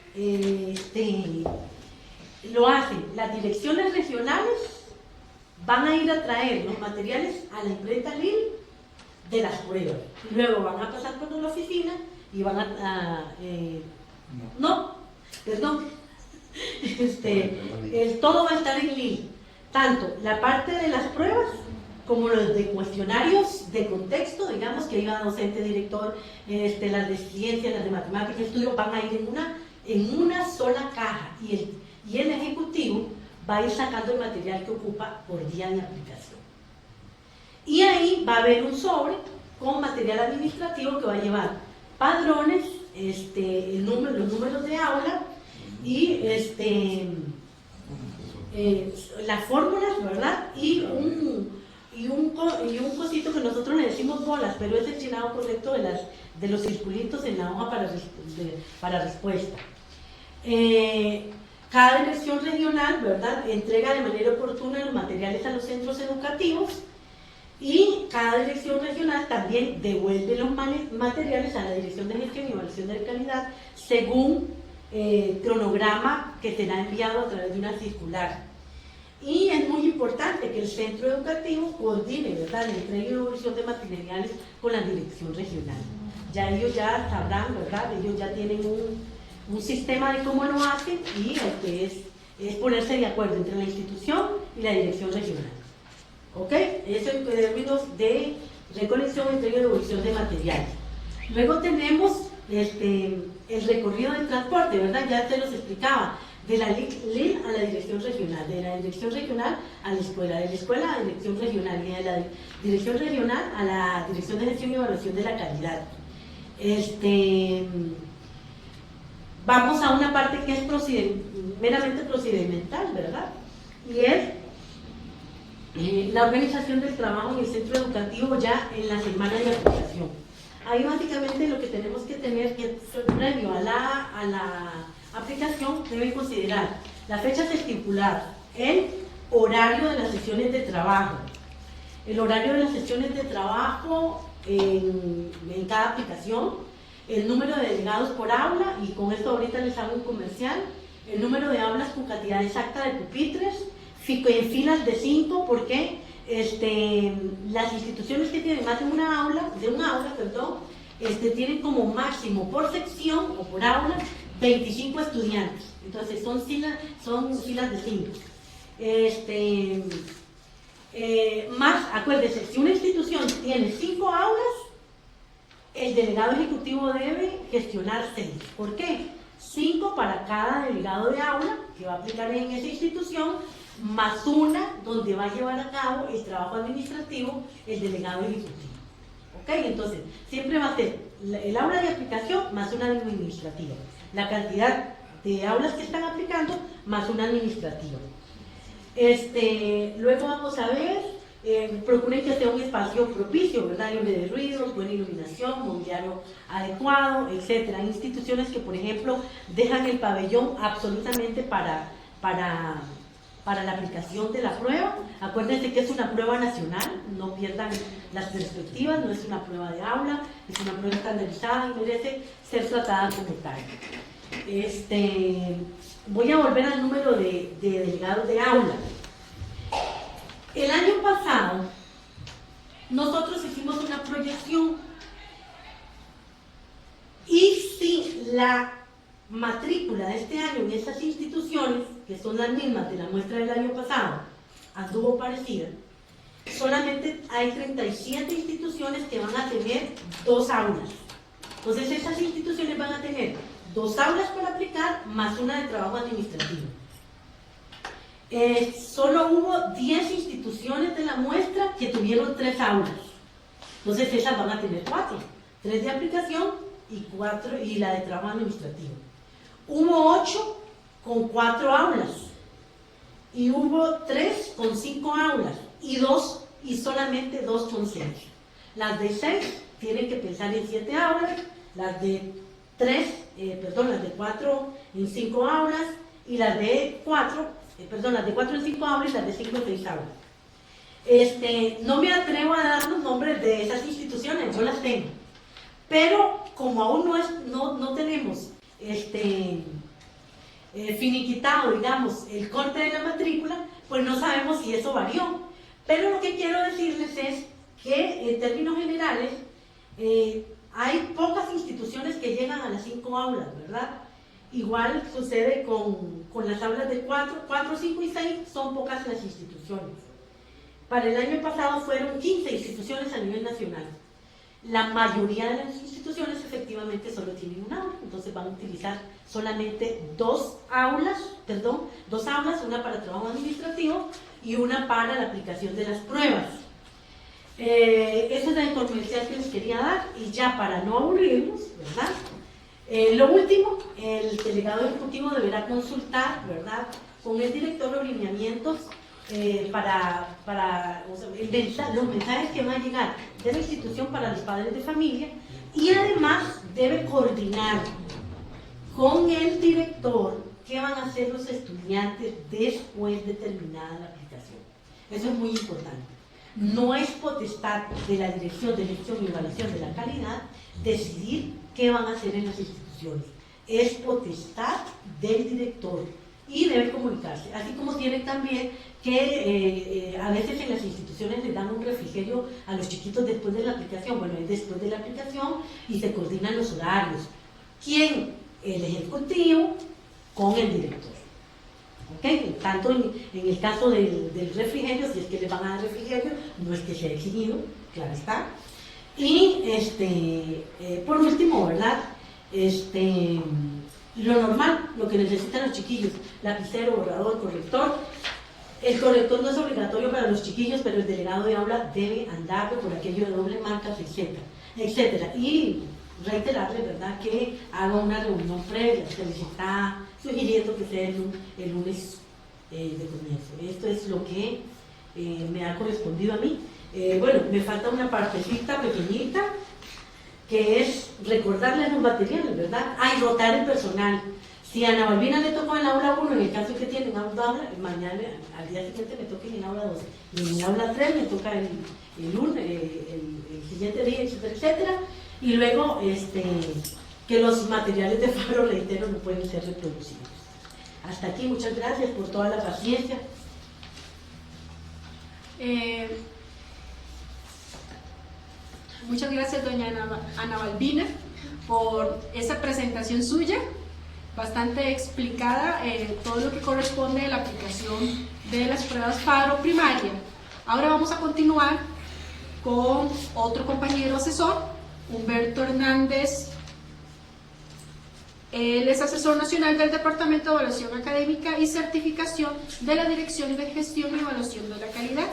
lo hacen las direcciones regionales, van a ir a traer los materiales a la imprenta LIL de las pruebas. Luego van a pasar por la oficina y van todo va a estar en LIL. Tanto la parte de las pruebas como los de cuestionarios de contexto, digamos que iba docente, director, las de ciencias, las de matemáticas, estudio, van a ir en una sola caja y el ejecutivo va a ir sacando el material que ocupa por día de aplicación. Y ahí va a haber un sobre con material administrativo que va a llevar padrones, los números de aula y las fórmulas, ¿verdad? Y un cosito que nosotros le decimos bolas, pero es el llenado correcto de los circulitos en la hoja para respuesta. Cada dirección regional, ¿verdad?, entrega de manera oportuna los materiales a los centros educativos y cada dirección regional también devuelve los materiales a la Dirección de Gestión y Evaluación de Calidad según cronograma que será enviado a través de una circular. Y es muy importante que el centro educativo coordine, ¿verdad?, la entrega y devolución de materiales con la dirección regional. Ya ellos ya sabrán, ¿verdad?, ellos ya tienen un sistema de cómo lo hacen y es ponerse de acuerdo entre la institución y la dirección regional. ¿Ok? Eso en términos de recolección, entrega y devolución de materiales. Luego tenemos el recorrido del transporte, ¿verdad? Ya te los explicaba. De la LIL a la dirección regional, de la dirección regional a la escuela, de la escuela a la dirección regional y de la dirección regional a la Dirección de Gestión y Evaluación de la Calidad. Vamos a una parte que es meramente procedimental, ¿verdad? Y es la organización del trabajo en el centro educativo ya en la semana de aplicación. Ahí básicamente lo que tenemos que tener que previo a la aplicación debe considerar las fechas estipuladas, el horario de las sesiones de trabajo, el horario de las sesiones de trabajo en cada aplicación, el número de delegados por aula, y con esto ahorita les hago un comercial, el número de aulas con cantidad exacta de pupitres, en filas de 5, porque las instituciones que tienen más de un aula, tienen como máximo por sección o por aula 25 estudiantes, entonces son filas de 5. Más, acuérdense, si una institución tiene 5 aulas, el delegado ejecutivo debe gestionar 6. ¿Por qué? 5 para cada delegado de aula que va a aplicar en esa institución, más una donde va a llevar a cabo el trabajo administrativo el delegado ejecutivo. ¿Ok? Entonces, siempre va a ser el aula de aplicación más una administrativa. La cantidad de aulas que están aplicando más una administrativa. Luego vamos a ver, procuren que sea un espacio propicio, ¿verdad? Libre de ruidos, buena iluminación, mobiliario adecuado, etc. Hay instituciones que, por ejemplo, dejan el pabellón absolutamente para la aplicación de la prueba. Acuérdense que es una prueba nacional, no pierdan las perspectivas, no es una prueba de aula, es una prueba estandarizada y merece ser tratada como tal. Voy a volver al número de delegados de aula. El año pasado, nosotros hicimos una proyección y si la matrícula de este año en estas instituciones, que son las mismas de la muestra del año pasado, anduvo parecida, solamente hay 37 instituciones que van a tener 2 aulas. Entonces esas instituciones van a tener 2 aulas para aplicar más una de trabajo administrativo. Solo hubo 10 instituciones de la muestra que tuvieron 3 aulas. Entonces esas van a tener 4, 3 de aplicación y la de trabajo administrativo. Hubo 8 con 4 aulas y hubo 3 con 5 aulas y solamente 2 con 6. Las de 6 tienen que pensar en 7 aulas, las de 4 en 5 aulas y las de 4 en 5 aulas y las de 5 en 6 aulas. No me atrevo a dar los nombres de esas instituciones, yo las tengo, pero como aún no tenemos finiquitado, digamos, el corte de la matrícula, pues no sabemos si eso varió. Pero lo que quiero decirles es que en términos generales hay pocas instituciones que llegan a las 5 aulas, ¿verdad? Igual sucede con las aulas de 4, 5 y 6, son pocas las instituciones. Para el año pasado fueron 15 instituciones a nivel nacional. La mayoría de las instituciones efectivamente solo tienen un aula, entonces van a utilizar solamente 2 aulas, una para trabajo administrativo y una para la aplicación de las pruebas. Esa es la información que les quería dar y ya para no aburrirnos, ¿verdad? Lo último, el delegado ejecutivo deberá consultar, ¿verdad?, con el director los lineamientos los mensajes que van a llegar de la institución para los padres de familia y además debe coordinar con el director qué van a hacer los estudiantes después de terminada la aplicación. Eso es muy importante. No es potestad de la Dirección de Elección y Evaluación de la Calidad decidir qué van a hacer en las instituciones. Es potestad del director y debe comunicarse. Así como tienen también que a veces en las instituciones les dan un refrigerio a los chiquitos después de la aplicación. Bueno, es después de la aplicación y se coordinan los horarios. ¿Quién? El ejecutivo con el director. ¿Okay? Tanto en el caso del refrigerio, si es que les van a dar refrigerio, no es que sea exigido, claro está. Y por último, ¿verdad? Lo normal, lo que necesitan los chiquillos, lapicero, borrador, corrector. El corrector no es obligatorio para los chiquillos, pero el delegado de aula debe andarlo por aquello de doble marca, etcétera. Y reiterarle, ¿verdad?, que haga una reunión previa, se les está sugiriendo que sea el lunes de comienzo. Esto es lo que me ha correspondido a mí. Bueno, me falta una partecita pequeñita, que es recordarles los materiales, ¿verdad? Rotar el personal. Si a Ana Balbina le tocó en el aula 1, en el caso que tienen aula, mañana, al día siguiente me toca en el aula 2, y en el aula 3 me toca el siguiente día, etcétera. Y luego, que los materiales de Faro, reitero, no pueden ser reproducidos. Hasta aquí, muchas gracias por toda la paciencia. Muchas gracias, doña Ana Balbina, por esa presentación suya, bastante explicada, todo lo que corresponde a la aplicación de las pruebas Faro primaria. Ahora vamos a continuar con otro compañero asesor, Humberto Hernández Él es asesor nacional del Departamento de Evaluación Académica y Certificación de la Dirección de Gestión y Evaluación de la Calidad.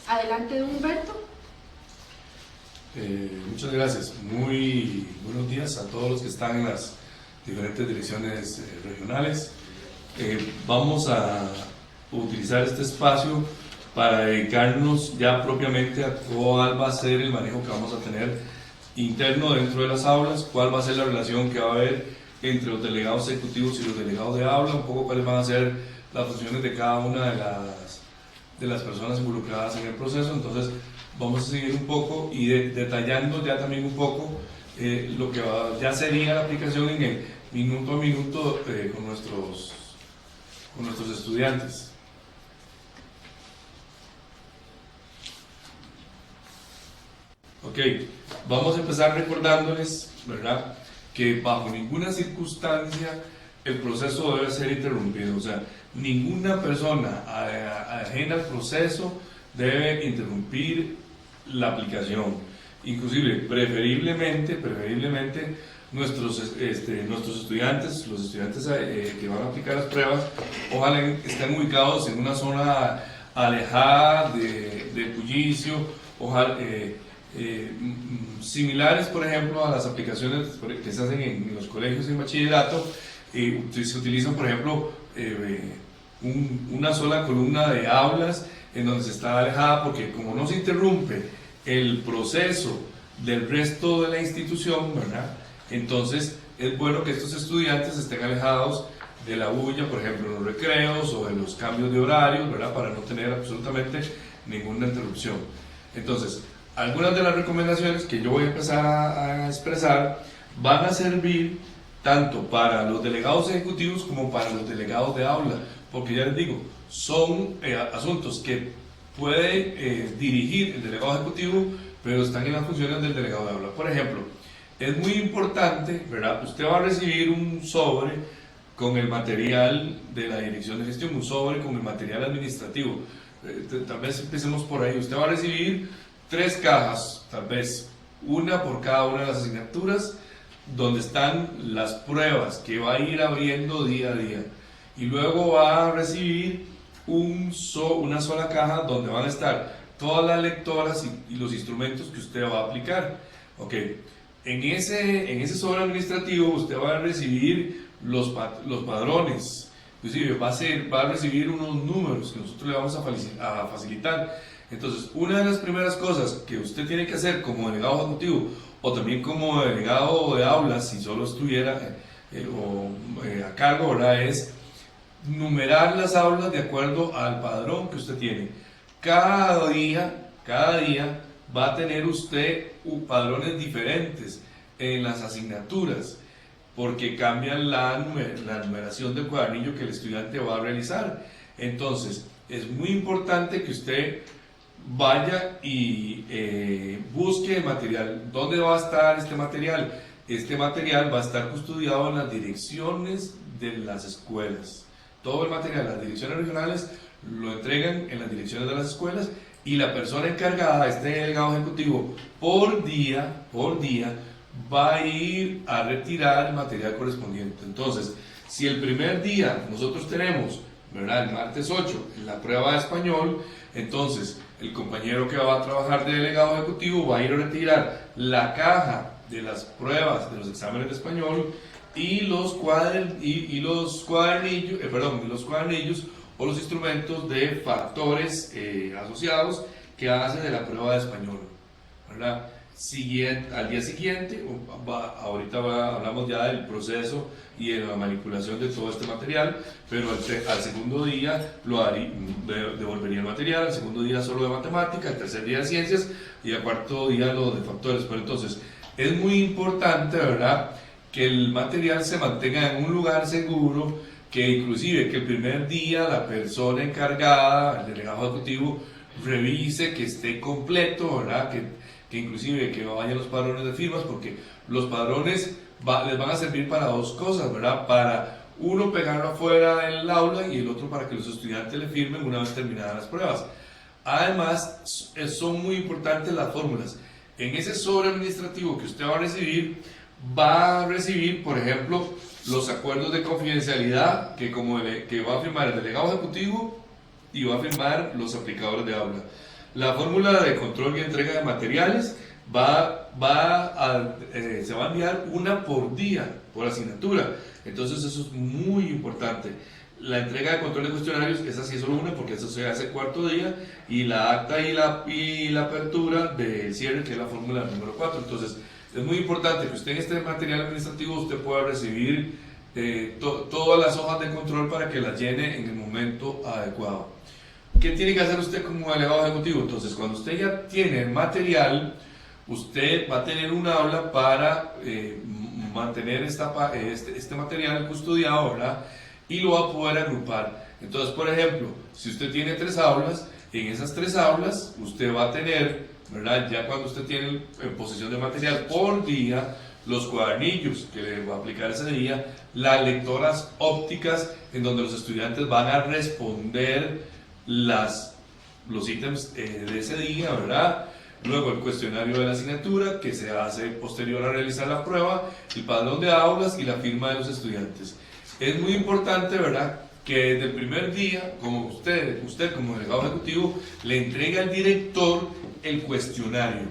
Adelante, don Humberto. Muchas gracias. Muy buenos días a todos los que están en las diferentes direcciones regionales. Vamos a utilizar este espacio para dedicarnos ya propiamente a cuál va a ser el manejo que vamos a tener interno dentro de las aulas, cuál va a ser la relación que va a haber entre los delegados ejecutivos y los delegados de aula, un poco cuáles van a ser las funciones de cada una de las personas involucradas en el proceso. Entonces vamos a seguir un poco y detallando ya también un poco lo que ya sería la aplicación en el minuto a minuto con nuestros estudiantes. Ok, vamos a empezar recordándoles, ¿verdad?, que bajo ninguna circunstancia el proceso debe ser interrumpido. O sea, ninguna persona ajena al proceso debe interrumpir la aplicación. Inclusive, preferiblemente nuestros estudiantes, los estudiantes que van a aplicar las pruebas, ojalá estén ubicados en una zona alejada de bullicio, ojalá similares, por ejemplo, a las aplicaciones que se hacen en los colegios en bachillerato. Se utilizan, por ejemplo, una sola columna de aulas en donde se está alejada, porque como no se interrumpe el proceso del resto de la institución, ¿verdad?, entonces es bueno que estos estudiantes estén alejados de la bulla, por ejemplo, en los recreos o de los cambios de horarios, ¿verdad?, para no tener absolutamente ninguna interrupción. Entonces, algunas de las recomendaciones que yo voy a empezar a expresar van a servir tanto para los delegados ejecutivos como para los delegados de aula, porque ya les digo, son asuntos que puede dirigir el delegado ejecutivo, pero están en las funciones del delegado de aula. Por ejemplo, es muy importante, ¿verdad?, usted va a recibir un sobre con el material de la dirección de gestión, un sobre con el material administrativo. Tal vez empecemos por ahí. Usted va a recibir 3 cajas, tal vez una por cada una de las asignaturas, donde están las pruebas que va a ir abriendo día a día, y luego va a recibir una sola caja donde van a estar todas las lectoras y los instrumentos que usted va a aplicar. Okay. En ese sobre administrativo usted va a recibir los padrones, inclusive va a recibir unos números que nosotros le vamos a facilitar. Entonces, una de las primeras cosas que usted tiene que hacer como delegado ejecutivo, o también como delegado de aulas, si solo estuviera a cargo, ¿verdad?, es numerar las aulas de acuerdo al padrón que usted tiene. Cada día va a tener usted padrones diferentes en las asignaturas, porque cambian la numeración del cuadernillo que el estudiante va a realizar. Entonces, es muy importante que usted vaya y busque el material. ¿Dónde va a estar este material? Este material va a estar custodiado en las direcciones de las escuelas. Todo el material, las direcciones regionales lo entregan en las direcciones de las escuelas, y la persona encargada, este delegado ejecutivo, por día va a ir a retirar el material correspondiente. Entonces, si el primer día nosotros tenemos, ¿verdad?, el martes 8, la prueba de español, entonces el compañero que va a trabajar de delegado ejecutivo va a ir a retirar la caja de las pruebas de los exámenes de español y los cuadernillos o los instrumentos de factores asociados que hacen de la prueba de español, ¿verdad? Al día siguiente, hablamos ya del proceso y de la manipulación de todo este material, pero al segundo día devolvería el material, al segundo día solo de matemática, al tercer día de ciencias y al cuarto día lo de factores. Pero entonces es muy importante, ¿verdad?, que el material se mantenga en un lugar seguro, que inclusive que el primer día la persona encargada, el delegado ejecutivo, revise que esté completo, ¿verdad?, que inclusive que vayan los padrones de firmas, porque los padrones les van a servir para 2 cosas, ¿verdad? Para uno pegarlo afuera del aula y el otro para que los estudiantes le firmen una vez terminadas las pruebas. Además, son muy importantes las fórmulas. En ese sobre administrativo que usted va a recibir, por ejemplo, los acuerdos de confidencialidad que va a firmar el delegado ejecutivo y va a firmar los aplicadores de aula. La fórmula de control y entrega de materiales se va a enviar una por día, por asignatura. Entonces eso es muy importante. La entrega de control de cuestionarios, esa sí es solo una, porque eso se hace el cuarto día, y la acta y la apertura del cierre, que es la fórmula número 4. Entonces es muy importante que usted en este material administrativo usted pueda recibir todas las hojas de control para que las llene en el momento adecuado. ¿Qué tiene que hacer usted como delegado ejecutivo? Entonces, cuando usted ya tiene el material, usted va a tener un aula para mantener este material custodiado, ¿verdad? Y lo va a poder agrupar. Entonces, por ejemplo, si usted tiene 3 aulas, en esas 3 aulas usted va a tener, ¿verdad? Ya cuando usted tiene en posesión de material por día, los cuadernillos que le va a aplicar ese día, las lectoras ópticas en donde los estudiantes van a responder los ítems de ese día, ¿verdad? Luego el cuestionario de la asignatura que se hace posterior a realizar la prueba, el padrón de aulas y la firma de los estudiantes. Es muy importante, ¿verdad?, que desde el primer día, como usted como delegado ejecutivo, le entregue al director el cuestionario.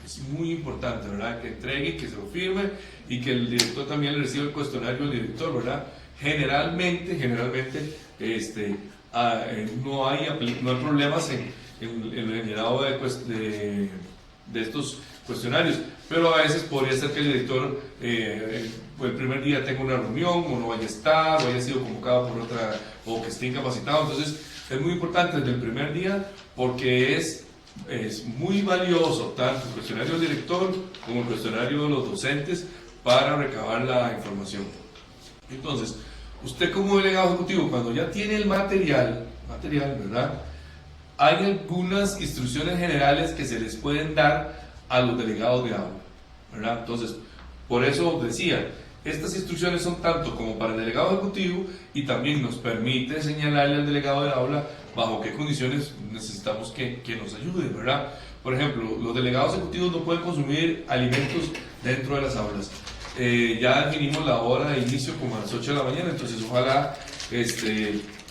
Es muy importante, ¿verdad?, que entregue, que se lo firme y que el director también le reciba el cuestionario del director, ¿verdad? Generalmente no hay problemas en el llenado de estos cuestionarios, pero a veces podría ser que el director el primer día tenga una reunión o no vaya a estar, o haya sido convocado por otra, o que esté incapacitado. Entonces es muy importante desde el primer día, porque es muy valioso tanto el cuestionario del director como el cuestionario de los docentes para recabar la información. Entonces, usted como delegado ejecutivo, cuando ya tiene el material, ¿verdad?, hay algunas instrucciones generales que se les pueden dar a los delegados de aula, ¿verdad? Entonces, por eso decía, estas instrucciones son tanto como para el delegado ejecutivo, y también nos permite señalarle al delegado de aula bajo qué condiciones necesitamos que nos ayude, ¿verdad? Por ejemplo, los delegados ejecutivos no pueden consumir alimentos dentro de las aulas. Ya definimos la hora de inicio como a las 8 de la mañana, entonces ojalá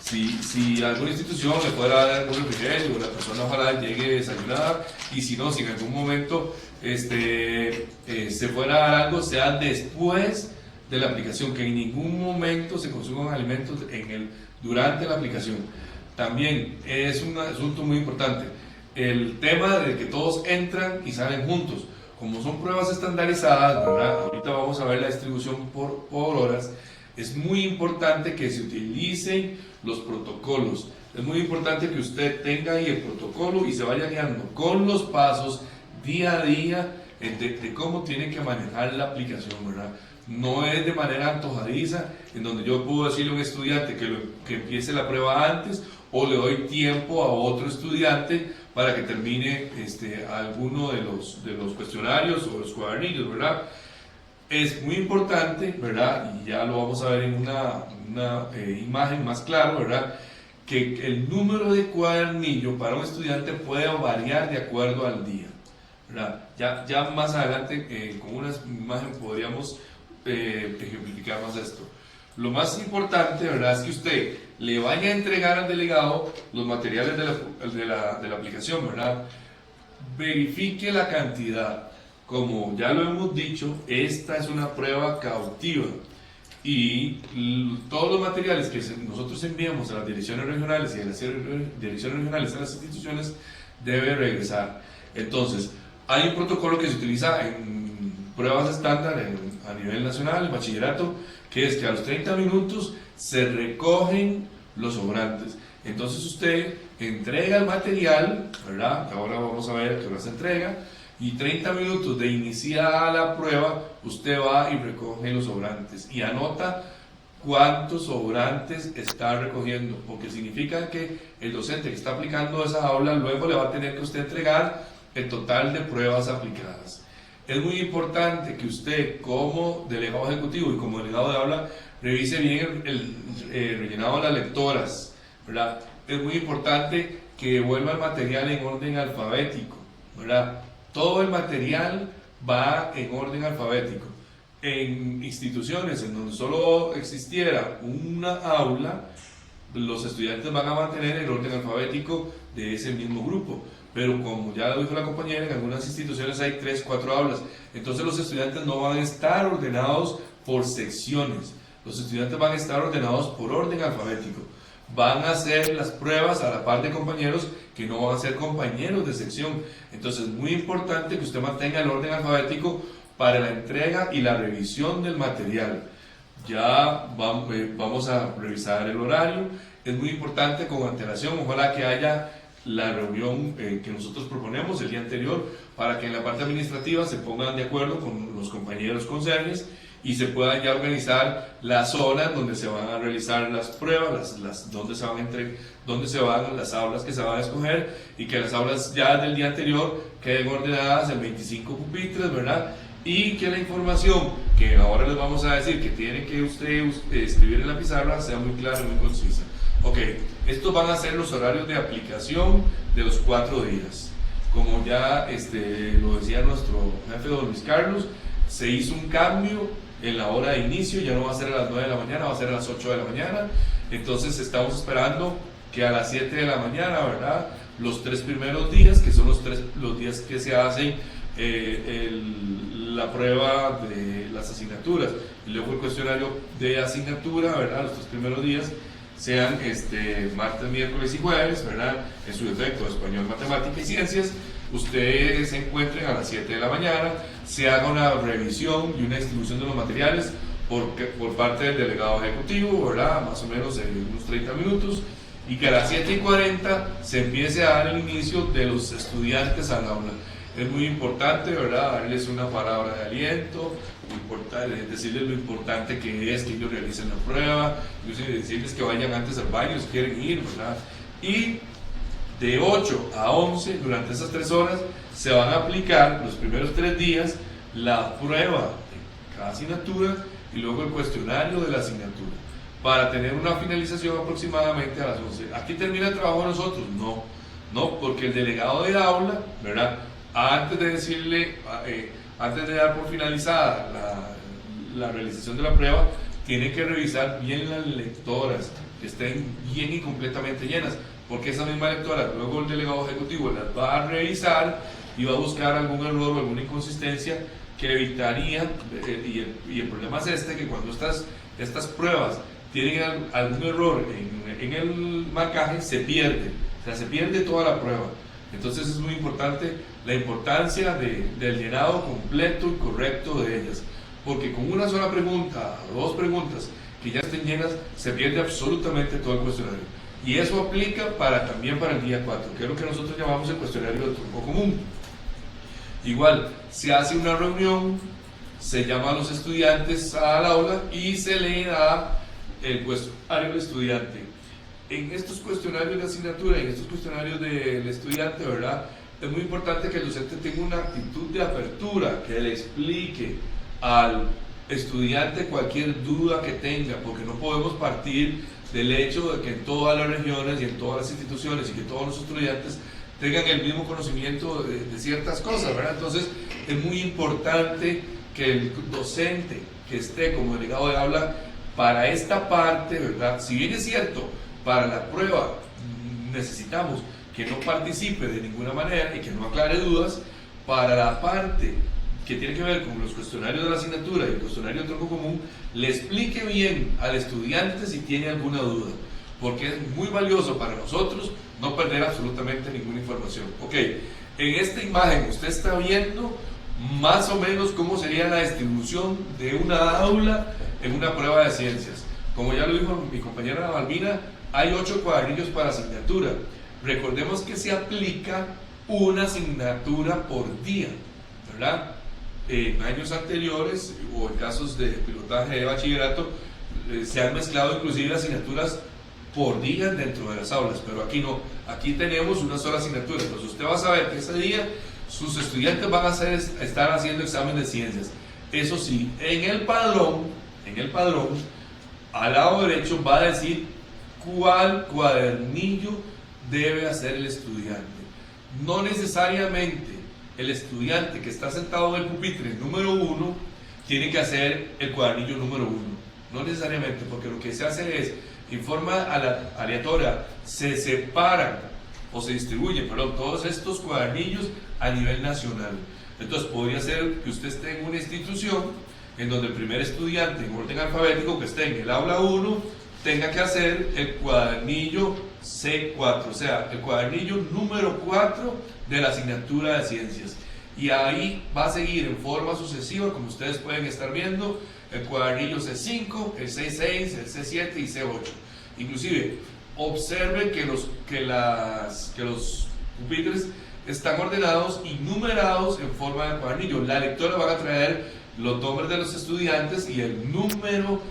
si alguna institución le puede dar algún refrigerio, la persona ojalá llegue a desayunar, y si no, si en algún momento se fuera a dar algo, sea después de la aplicación, que en ningún momento se consuman alimentos durante la aplicación. También es un asunto muy importante el tema de que todos entran y salen juntos. Como son pruebas estandarizadas, ¿verdad?, ahorita vamos a ver la distribución por horas. Es muy importante que se utilicen los protocolos. Es muy importante que usted tenga ahí el protocolo y se vaya guiando con los pasos día a día de cómo tiene que manejar la aplicación, ¿verdad? No es de manera antojadiza, en donde yo puedo decirle a un estudiante que empiece la prueba antes, o le doy tiempo a otro estudiante para que termine alguno de los cuestionarios o los cuadernillos, ¿verdad? Es muy importante, ¿verdad?, y ya lo vamos a ver en una imagen más claro, ¿verdad?, que el número de cuadernillo para un estudiante puede variar de acuerdo al día, ¿verdad? Ya más adelante con una imagen podríamos ejemplificar más esto. Lo más importante, ¿verdad?, es que usted le vaya a entregar al delegado los materiales de la aplicación, ¿verdad? Verifique la cantidad. Como ya lo hemos dicho, esta es una prueba cautiva, y todos los materiales que nosotros enviamos a las direcciones regionales y a las direcciones regionales a las instituciones debe regresar. Entonces, hay un protocolo que se utiliza en pruebas estándar a nivel nacional, en bachillerato, que es que a los 30 minutos se recogen los sobrantes. Entonces usted entrega el material, ¿verdad?, ahora vamos a ver a qué hora se entrega, y 30 minutos de iniciada la prueba, usted va y recoge los sobrantes y anota cuántos sobrantes está recogiendo, porque significa que el docente que está aplicando esa aula luego le va a tener que usted entregar el total de pruebas aplicadas. Es muy importante que usted como delegado ejecutivo y como delegado de aula revise bien el rellenado de las lectoras, ¿verdad? Es muy importante que devuelva el material en orden alfabético, ¿verdad? Todo el material va en orden alfabético. En instituciones en donde solo existiera una aula, los estudiantes van a mantener el orden alfabético de ese mismo grupo. Pero como ya lo dijo la compañera, en algunas instituciones hay 3, 4 aulas. Entonces los estudiantes no van a estar ordenados por secciones. Los estudiantes van a estar ordenados por orden alfabético. Van a hacer las pruebas a la par de compañeros que no van a ser compañeros de sección. Entonces es muy importante que usted mantenga el orden alfabético para la entrega y la revisión del material. Ya vamos a revisar el horario. Es muy importante con antelación, ojalá que haya la reunión que nosotros proponemos el día anterior para que en la parte administrativa se pongan de acuerdo con los compañeros conserjes y se puedan ya organizar las zonas donde se van a realizar las pruebas, donde se van las aulas que se van a escoger, y que las aulas ya del día anterior queden ordenadas en 25 pupitres, ¿verdad? Y que la información que ahora les vamos a decir que tiene que usted escribir en la pizarra sea muy clara y muy concisa. Ok, estos van a ser los horarios de aplicación de los 4 días. Como ya lo decía nuestro jefe don Luis Carlos, se hizo un cambio en la hora de inicio, ya no va a ser a las 9 de la mañana, va a ser a las 8 de la mañana. Entonces estamos esperando que a las 7 de la mañana, ¿verdad?, los 3 primeros días, que son los días que se hacen la prueba de las asignaturas y luego el cuestionario de asignatura, ¿verdad?, los 3 primeros días sean martes, miércoles y jueves, ¿verdad?, en su defecto español, matemática y ciencias. Ustedes se encuentren a las 7 de la mañana, se haga una revisión y una distribución de los materiales por parte del delegado ejecutivo, ¿verdad?, más o menos en unos 30 minutos, y que a las 7:40 se empiece a dar el inicio de los estudiantes al aula. Es muy importante, ¿verdad?, darles una palabra de aliento, decirles lo importante que es que ellos realicen la prueba, decirles que vayan antes al baño si quieren ir, ¿verdad? Y de 8 a 11, durante esas 3 horas, se van a aplicar los primeros 3 días la prueba de cada asignatura y luego el cuestionario de la asignatura, para tener una finalización aproximadamente a las 11. ¿Aquí termina el trabajo de nosotros? No, porque el delegado de aula, ¿verdad?, antes de dar por finalizada la realización de la prueba, tiene que revisar bien las lectoras, que estén bien y completamente llenas, porque esa misma lectora, luego el delegado ejecutivo las va a revisar y va a buscar algún error o alguna inconsistencia que evitaría, y el problema es que cuando estas pruebas tienen algún error en el marcaje, se pierde toda la prueba. Entonces es muy importante la importancia del llenado completo y correcto de ellas, porque con una sola pregunta o 2 preguntas que ya estén llenas, se pierde absolutamente todo el cuestionario. Y eso aplica también para el día 4, que es lo que nosotros llamamos el cuestionario de tronco común. Igual, se hace una reunión, se llama a los estudiantes al aula y se le da el cuestionario al estudiante. En estos cuestionarios de asignatura, en estos cuestionarios del estudiante, ¿verdad?, es muy importante que el docente tenga una actitud de apertura, que le explique al estudiante cualquier duda que tenga, porque no podemos partir del hecho de que en todas las regiones y en todas las instituciones y que todos los estudiantes tengan el mismo conocimiento de ciertas cosas, ¿verdad? Entonces es muy importante que el docente que esté como delegado de aula para esta parte, ¿verdad?, si bien es cierto, para la prueba necesitamos que no participe de ninguna manera y que no aclare dudas, para la parte que tiene que ver con los cuestionarios de la asignatura y el cuestionario de tronco común, le explique bien al estudiante si tiene alguna duda, porque es muy valioso para nosotros no perder absolutamente ninguna información. Ok, en esta imagen usted está viendo más o menos cómo sería la distribución de una aula en una prueba de ciencias. Como ya lo dijo mi compañera Malvina, hay 8 cuadernillos para asignatura. Recordemos que se aplica una asignatura por día, ¿verdad? En años anteriores, o en casos de pilotaje de bachillerato, se han mezclado inclusive asignaturas por día dentro de las aulas, pero aquí no. Aquí tenemos una sola asignatura. Entonces usted va a saber que ese día sus estudiantes van a estar haciendo examen de ciencias. Eso sí, en el padrón, al lado derecho va a decir cuál cuadernillo debe hacer el estudiante. No necesariamente el estudiante que está sentado en el pupitre número 1 tiene que hacer el cuadernillo número 1. No necesariamente, porque lo que se hace es, en forma aleatoria, se separan o se distribuyen, todos estos cuadernillos a nivel nacional. Entonces podría ser que usted esté en una institución en donde el primer estudiante en orden alfabético que esté en el aula 1 tenga que hacer el cuadernillo C4, o sea, el cuadernillo número 4 de la asignatura de ciencias. Y ahí va a seguir en forma sucesiva, como ustedes pueden estar viendo, el cuadernillo C5, el C6, el C7 y C8. Inclusive, observen que los pupitres están ordenados y numerados en forma de cuadernillo. La lectora va a traer los nombres de los estudiantes y el número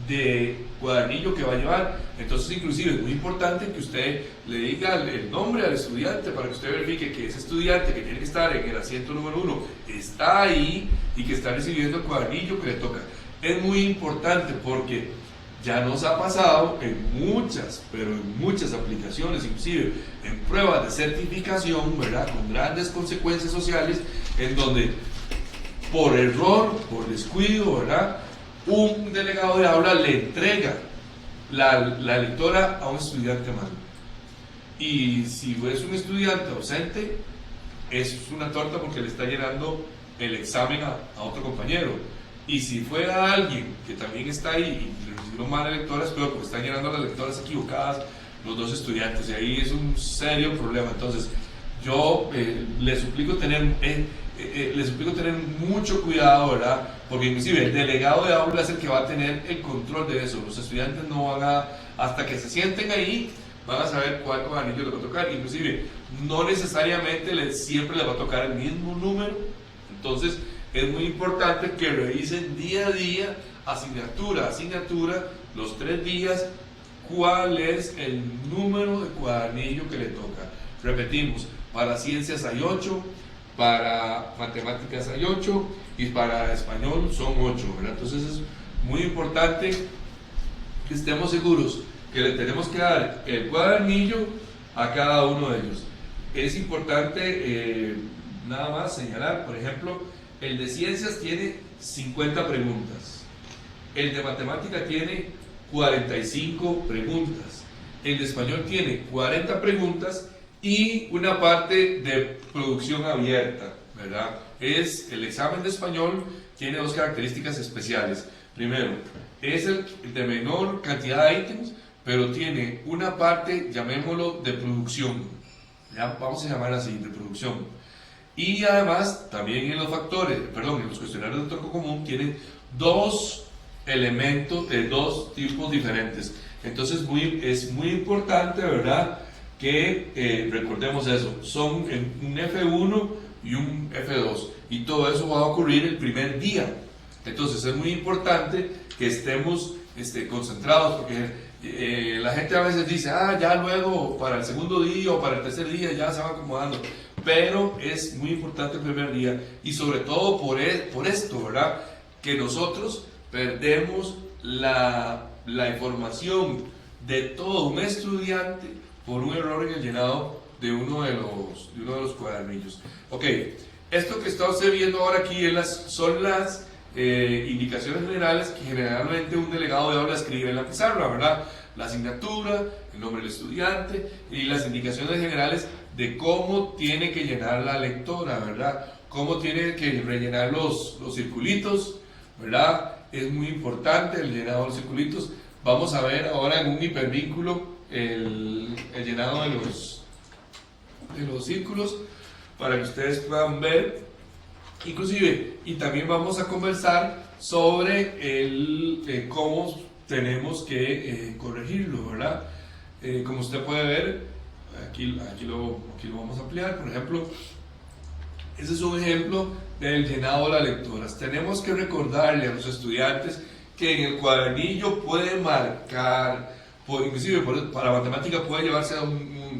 de cuadernillo que va a llevar. Entonces, inclusive es muy importante que usted le diga el nombre al estudiante para que usted verifique que ese estudiante que tiene que estar en el asiento número 1 está ahí y que está recibiendo el cuadernillo que le toca. Es muy importante porque ya nos ha pasado en muchas, pero en muchas aplicaciones, inclusive en pruebas de certificación, ¿verdad?, con grandes consecuencias sociales, en donde por error, por descuido, ¿verdad?, un delegado de aula le entrega la lectora a un estudiante malo. Y si es un estudiante ausente, es una torta porque le está llenando el examen a otro compañero. Y si fuera alguien que también está ahí y le recibieron mal lectoras, pero porque están llenando las lectoras equivocadas los dos estudiantes, y ahí es un serio problema. Entonces, yo les suplico tener mucho cuidado, ¿verdad? Porque inclusive el delegado de aula es el que va a tener el control de eso. Los estudiantes no van hasta que se sienten ahí, van a saber cuál cuadernillo les va a tocar. Inclusive, no necesariamente siempre les va a tocar el mismo número. Entonces, es muy importante que revisen día a día, asignatura a asignatura, los 3 días, cuál es el número de cuadernillo que le toca. Repetimos, para ciencias hay 8, para matemáticas hay 8 y para español son 8, ¿verdad? Entonces es muy importante que estemos seguros que le tenemos que dar el cuadernillo a cada uno de ellos. Es importante nada más señalar, por ejemplo, el de ciencias tiene 50 preguntas, el de matemática tiene 45 preguntas, el de español tiene 40 preguntas y una parte de producción abierta, ¿verdad? El examen de español tiene 2 características especiales. Primero, es el de menor cantidad de ítems, pero tiene una parte, llamémoslo, de producción, ¿ya? Vamos a llamar así, de producción. Y además, también en los cuestionarios de tronco común tienen 2 elementos de 2 tipos diferentes. Entonces es muy importante, ¿verdad?, que recordemos eso. Son un F1 y un F2. Y todo eso va a ocurrir el primer día. Entonces es muy importante que estemos concentrados, porque la gente a veces dice, ya luego para el segundo día o para el tercer día ya se va acomodando. Pero es muy importante el primer día, y sobre todo por esto, ¿verdad?, que nosotros perdemos la información de todo un estudiante por un error en el llenado de uno de los cuadernillos. Ok, esto que está usted viendo ahora aquí son las indicaciones generales que generalmente un delegado de aula escribe en la pizarra, ¿verdad? La asignatura, el nombre del estudiante y las indicaciones generales de cómo tiene que llenar la lectora, ¿verdad? Cómo tiene que rellenar los circulitos, ¿verdad? Es muy importante el llenado de los circulitos. Vamos a ver ahora en un hipervínculo el llenado de los círculos para que ustedes puedan ver, inclusive, y también vamos a conversar sobre cómo tenemos que corregirlo, ¿verdad? Como usted puede ver, aquí lo vamos a ampliar. Por ejemplo, ese es un ejemplo del llenado de las lectoras. Tenemos que recordarle a los estudiantes que en el cuadernillo puede marcar, inclusive para matemática puede llevarse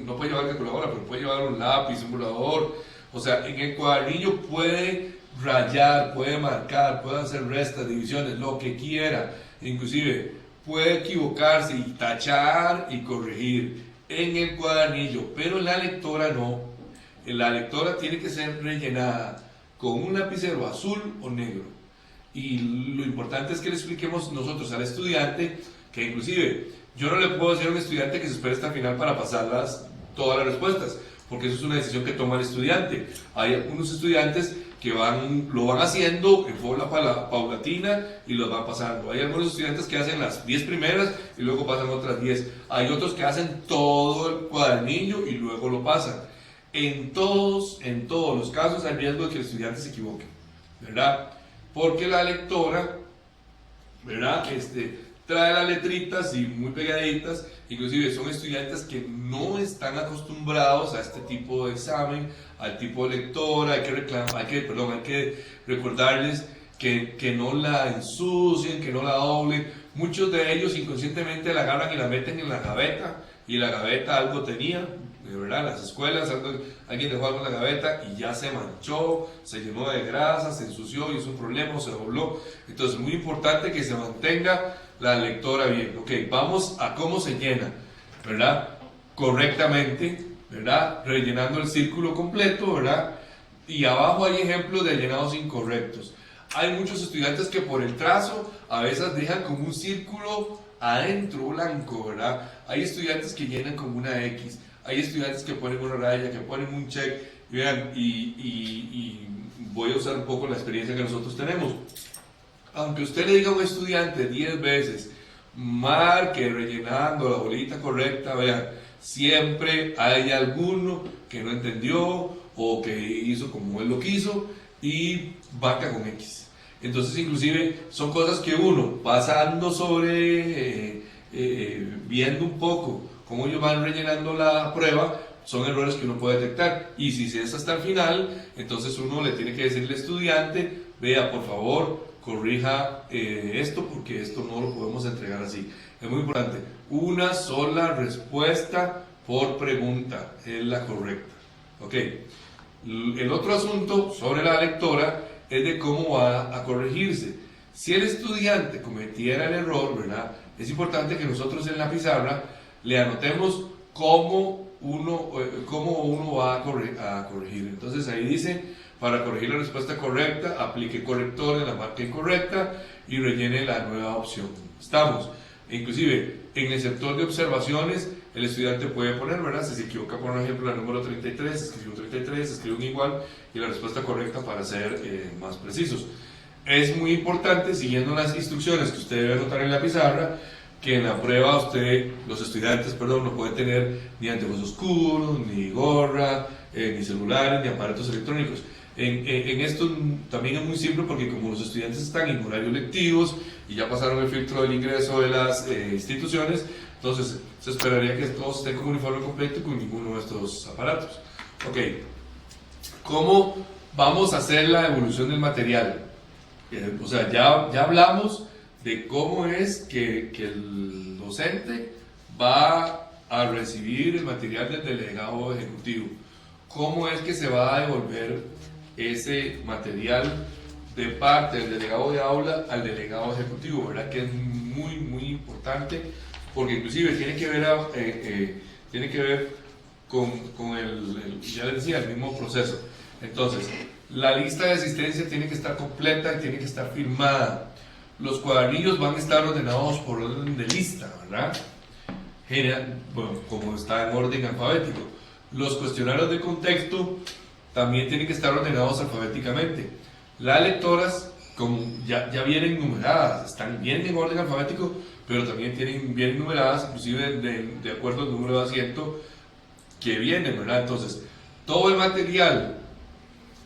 no puede llevar calculadora, pero puede llevar un lápiz, un borrador. O sea, en el cuadernillo puede rayar, puede marcar, puede hacer restas, divisiones, lo que quiera. Inclusive puede equivocarse y tachar y corregir en el cuadernillo, pero en la lectora no. La lectora tiene que ser rellenada con un lapicero azul o negro. y lo importante es que le expliquemos nosotros al estudiante que inclusive yo no le puedo decir a un estudiante que se espere hasta el final para pasarlas todas las respuestas, porque eso es una decisión que toma el estudiante. Hay algunos estudiantes que lo van haciendo en forma paulatina y los van pasando. Hay algunos estudiantes que hacen las 10 primeras y luego pasan otras 10. Hay otros que hacen todo el cuadernillo y luego lo pasan. En todos los casos hay riesgo de que el estudiante se equivoque, ¿verdad? Porque la lectora, ¿verdad? Trae las letritas y muy pegaditas, inclusive son estudiantes que no están acostumbrados a este tipo de examen, al tipo de lectora. Hay que recordarles que no la ensucien, que no la doblen. Muchos de ellos inconscientemente la agarran y la meten en la gaveta, y la gaveta algo tenía, de verdad, las escuelas, alguien dejó algo en la gaveta y ya se manchó, se llenó de grasa, se ensució y es un problema, se dobló. Entonces es muy importante que se mantenga la lectora bien. Ok, vamos a cómo se llena, ¿verdad? Correctamente, ¿verdad? Rellenando el círculo completo, ¿verdad? Y abajo hay ejemplos de llenados incorrectos. Hay muchos estudiantes que por el trazo a veces dejan como un círculo adentro blanco, ¿verdad? Hay estudiantes que llenan como una X, hay estudiantes que ponen una raya, que ponen un check. Vean, y voy a usar un poco la experiencia que nosotros tenemos. Aunque usted le diga a un estudiante 10 veces, marque rellenando la bolita correcta, vean, siempre hay alguno que no entendió o que hizo como él lo quiso y marca con X. Entonces, inclusive, son cosas que uno, pasando sobre, viendo un poco cómo ellos van rellenando la prueba, son errores que uno puede detectar. Y si es hasta el final, entonces uno le tiene que decir al estudiante, vea, por favor, corrija esto, porque esto no lo podemos entregar así. Es muy importante, una sola respuesta por pregunta es la correcta. Ok, el otro asunto sobre la lectora es de cómo va a corregirse. Si el estudiante cometiera el error, ¿verdad? Es importante que nosotros en la pizarra le anotemos cómo uno va a corregir. Entonces ahí dice, para corregir la respuesta correcta, aplique corrector en la marca incorrecta y rellene la nueva opción. Estamos. Inclusive, en el sector de observaciones, el estudiante puede poner, ¿verdad? Si se equivoca, por ejemplo, la número 33, escribe un 33, escribe un igual y la respuesta correcta para ser más precisos. Es muy importante, siguiendo las instrucciones que usted debe anotar en la pizarra, que en la prueba los estudiantes, no pueden tener ni anteojos oscuros, ni gorra, ni celulares, ni aparatos electrónicos. En esto también es muy simple porque como los estudiantes están en horarios lectivos y ya pasaron el filtro del ingreso de las instituciones, entonces se esperaría que todos estén con uniforme completo y con ninguno de estos aparatos. Ok, ¿cómo vamos a hacer la evolución del material? O sea, ya hablamos de cómo es que el docente va a recibir el material del delegado ejecutivo. ¿Cómo es que se va a devolver ese material de parte del delegado de aula al delegado ejecutivo? ¿Verdad? Que es muy, muy importante, porque inclusive tiene que ver con ya les decía, el mismo proceso. Entonces, la lista de asistencia tiene que estar completa y tiene que estar firmada. Los cuadernillos van a estar ordenados por orden de lista, ¿verdad? Como está en orden alfabético. Los cuestionarios de contexto también tienen que estar ordenados alfabéticamente. Las lectoras, como ya vienen numeradas, están bien en orden alfabético, pero también vienen numeradas, inclusive de acuerdo al número de asiento que vienen, ¿verdad? Entonces, todo el material,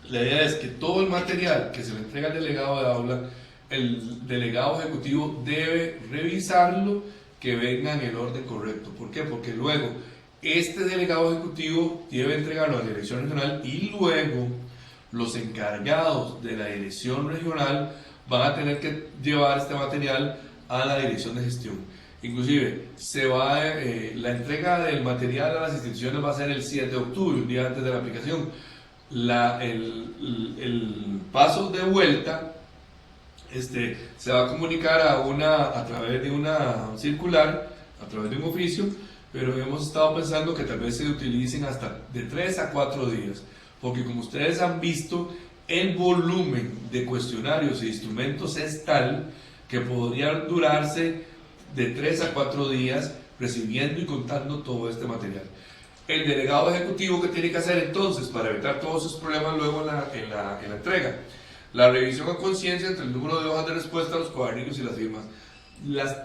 la idea es que todo el material que se le entrega al delegado de aula, el delegado ejecutivo debe revisarlo, que venga en el orden correcto. ¿Por qué? Porque luego este delegado ejecutivo debe entregarlo a la dirección regional y luego los encargados de la dirección regional van a tener que llevar este material a la dirección de gestión. Inclusive la entrega del material a las instituciones va a ser el 7 de octubre, un día antes de la aplicación. El paso de vuelta se va a comunicar a través de una circular, a través de un oficio, pero hemos estado pensando que tal vez se utilicen hasta de 3 a 4 días, porque como ustedes han visto, el volumen de cuestionarios e instrumentos es tal que podría durarse de 3 a 4 días recibiendo y contando todo este material. El delegado ejecutivo, ¿qué tiene que hacer entonces para evitar todos esos problemas luego en la entrega? La revisión a conciencia entre el número de hojas de respuesta, los cuadernillos y las firmas.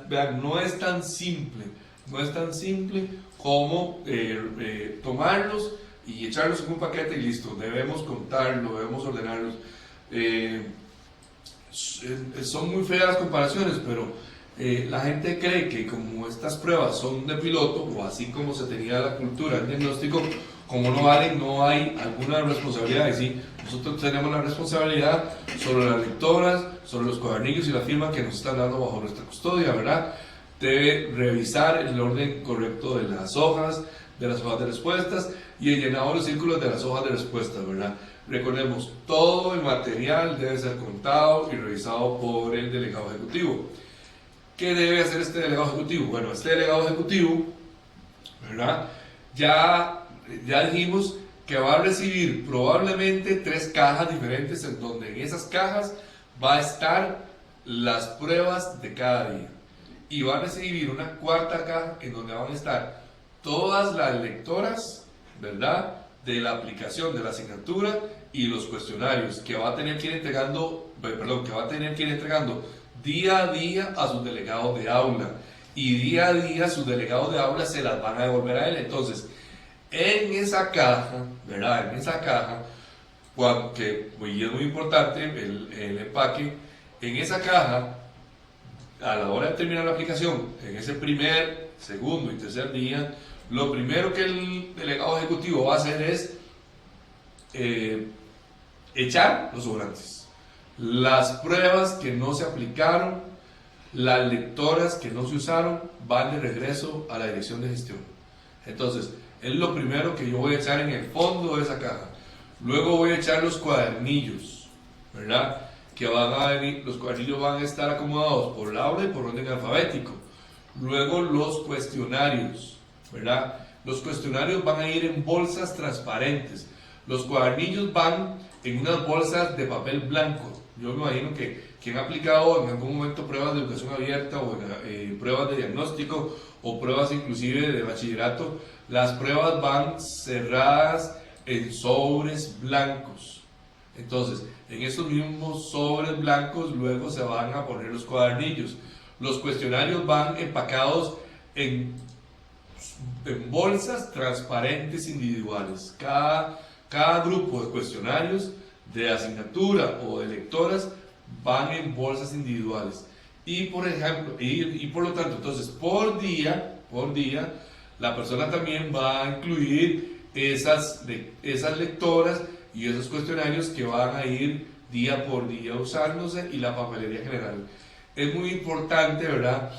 Vean, no es tan simple como tomarlos y echarlos en un paquete y listo. Debemos contarlo, debemos ordenarlos. Son muy feas las comparaciones, pero la gente cree que como estas pruebas son de piloto, o así como se tenía la cultura, el diagnóstico, como no valen, no hay alguna responsabilidad. Y sí, nosotros tenemos la responsabilidad sobre las lectoras, sobre los cuadernillos y la firma que nos están dando bajo nuestra custodia, ¿verdad? Debe revisar el orden correcto de las hojas de respuestas y el llenado de los círculos de las hojas de respuesta, ¿verdad? Recordemos, todo el material debe ser contado y revisado por el delegado ejecutivo. ¿Qué debe hacer este delegado ejecutivo? Bueno, este delegado ejecutivo, ¿verdad? Ya dijimos que va a recibir probablemente 3 cajas diferentes, en donde en esas cajas va a estar las pruebas de cada día. Y va a recibir una 4ª caja en donde van a estar todas las lectoras, ¿verdad?, de la aplicación de la asignatura y los cuestionarios que va a tener que ir entregando, día a día a sus delegados de aula, y día a día sus delegados de aula se las van a devolver a él. Entonces, en esa caja, ¿verdad?, en esa caja, que y es muy importante el empaque, en esa caja, a la hora de terminar la aplicación, en ese primer, segundo y tercer día, lo primero que el delegado ejecutivo va a hacer es echar los sobrantes, las pruebas que no se aplicaron, las lectoras que no se usaron, van de regreso a la dirección de gestión. Entonces, es lo primero que yo voy a echar en el fondo de esa caja. Luego voy a echar los cuadernillos, ¿verdad?, que van a venir. Los cuadernillos van a estar acomodados por aula y por orden alfabético. Luego los cuestionarios, ¿verdad? Los cuestionarios van a ir en bolsas transparentes. Los cuadernillos van en unas bolsas de papel blanco. Yo me imagino que quien ha aplicado en algún momento pruebas de educación abierta o pruebas de diagnóstico o pruebas inclusive de bachillerato, las pruebas van cerradas en sobres blancos. Entonces, en esos mismos sobres blancos luego se van a poner los cuadernillos. Los cuestionarios van empacados en bolsas transparentes individuales. Cada grupo de cuestionarios de asignatura o de lectoras van en bolsas individuales. Y por ejemplo, y por lo tanto, entonces por día, la persona también va a incluir esas lectoras y esos cuestionarios que van a ir día por día usándose, y la papelería general. Es muy importante, ¿verdad?,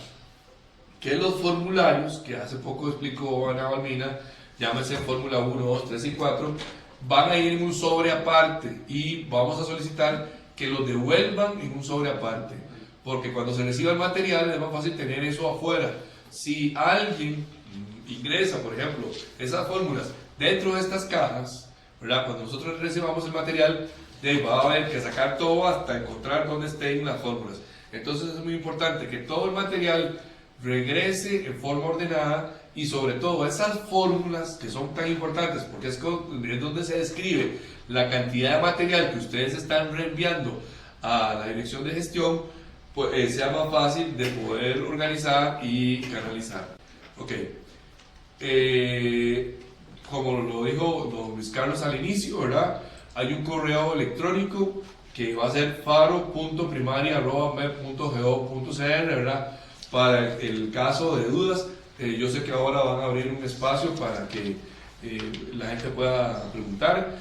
que los formularios, que hace poco explicó Ana Balmina, llámese fórmula 1, 2, 3 y 4, van a ir en un sobre aparte, y vamos a solicitar que los devuelvan en un sobre aparte, porque cuando se reciba el material es más fácil tener eso afuera. Si alguien ingresa, por ejemplo, esas fórmulas dentro de estas cajas, ¿verdad?, cuando nosotros recibamos el material, va a haber que sacar todo hasta encontrar dónde estén las fórmulas. Entonces es muy importante que todo el material regrese en forma ordenada, y sobre todo esas fórmulas que son tan importantes, porque es donde se describe la cantidad de material que ustedes están reenviando a la dirección de gestión, pues sea más fácil de poder organizar y canalizar. Ok. Como lo dijo don Luis Carlos al inicio, ¿verdad?, hay un correo electrónico que va a ser faro.primaria@mep.go.cr, ¿verdad?, para el caso de dudas. Yo sé que ahora van a abrir un espacio para que la gente pueda preguntar.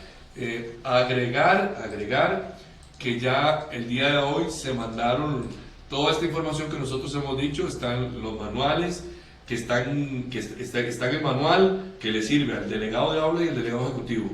Agregar que ya el día de hoy se mandaron toda esta información que nosotros hemos dicho. Están los manuales, que está en el manual que le sirve al delegado de aula y al delegado ejecutivo.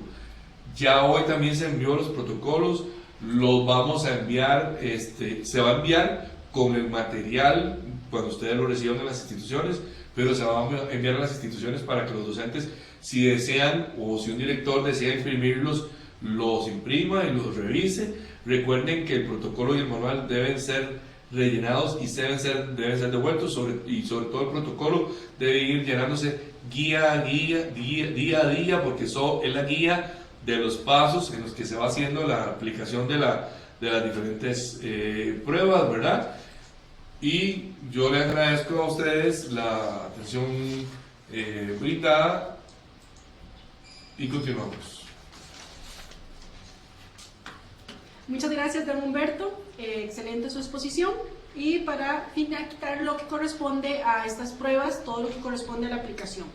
Ya hoy también se envió los protocolos, los vamos a enviar, se va a enviar con el material cuando ustedes lo reciban en las instituciones, pero se va a enviar a las instituciones para que los docentes, si desean o si un director desea imprimirlos los imprima y los revise. Recuerden que el protocolo y el manual deben ser rellenados y deben ser devueltos, y sobre todo el protocolo debe ir llenándose día a día, porque eso es la guía de los pasos en los que se va haciendo la aplicación de las diferentes pruebas, ¿verdad? Y yo le agradezco a ustedes la atención brindada y continuamos. Muchas gracias, don Humberto. Excelente su exposición. Y para finalizar lo que corresponde a estas pruebas, todo lo que corresponde a la aplicación.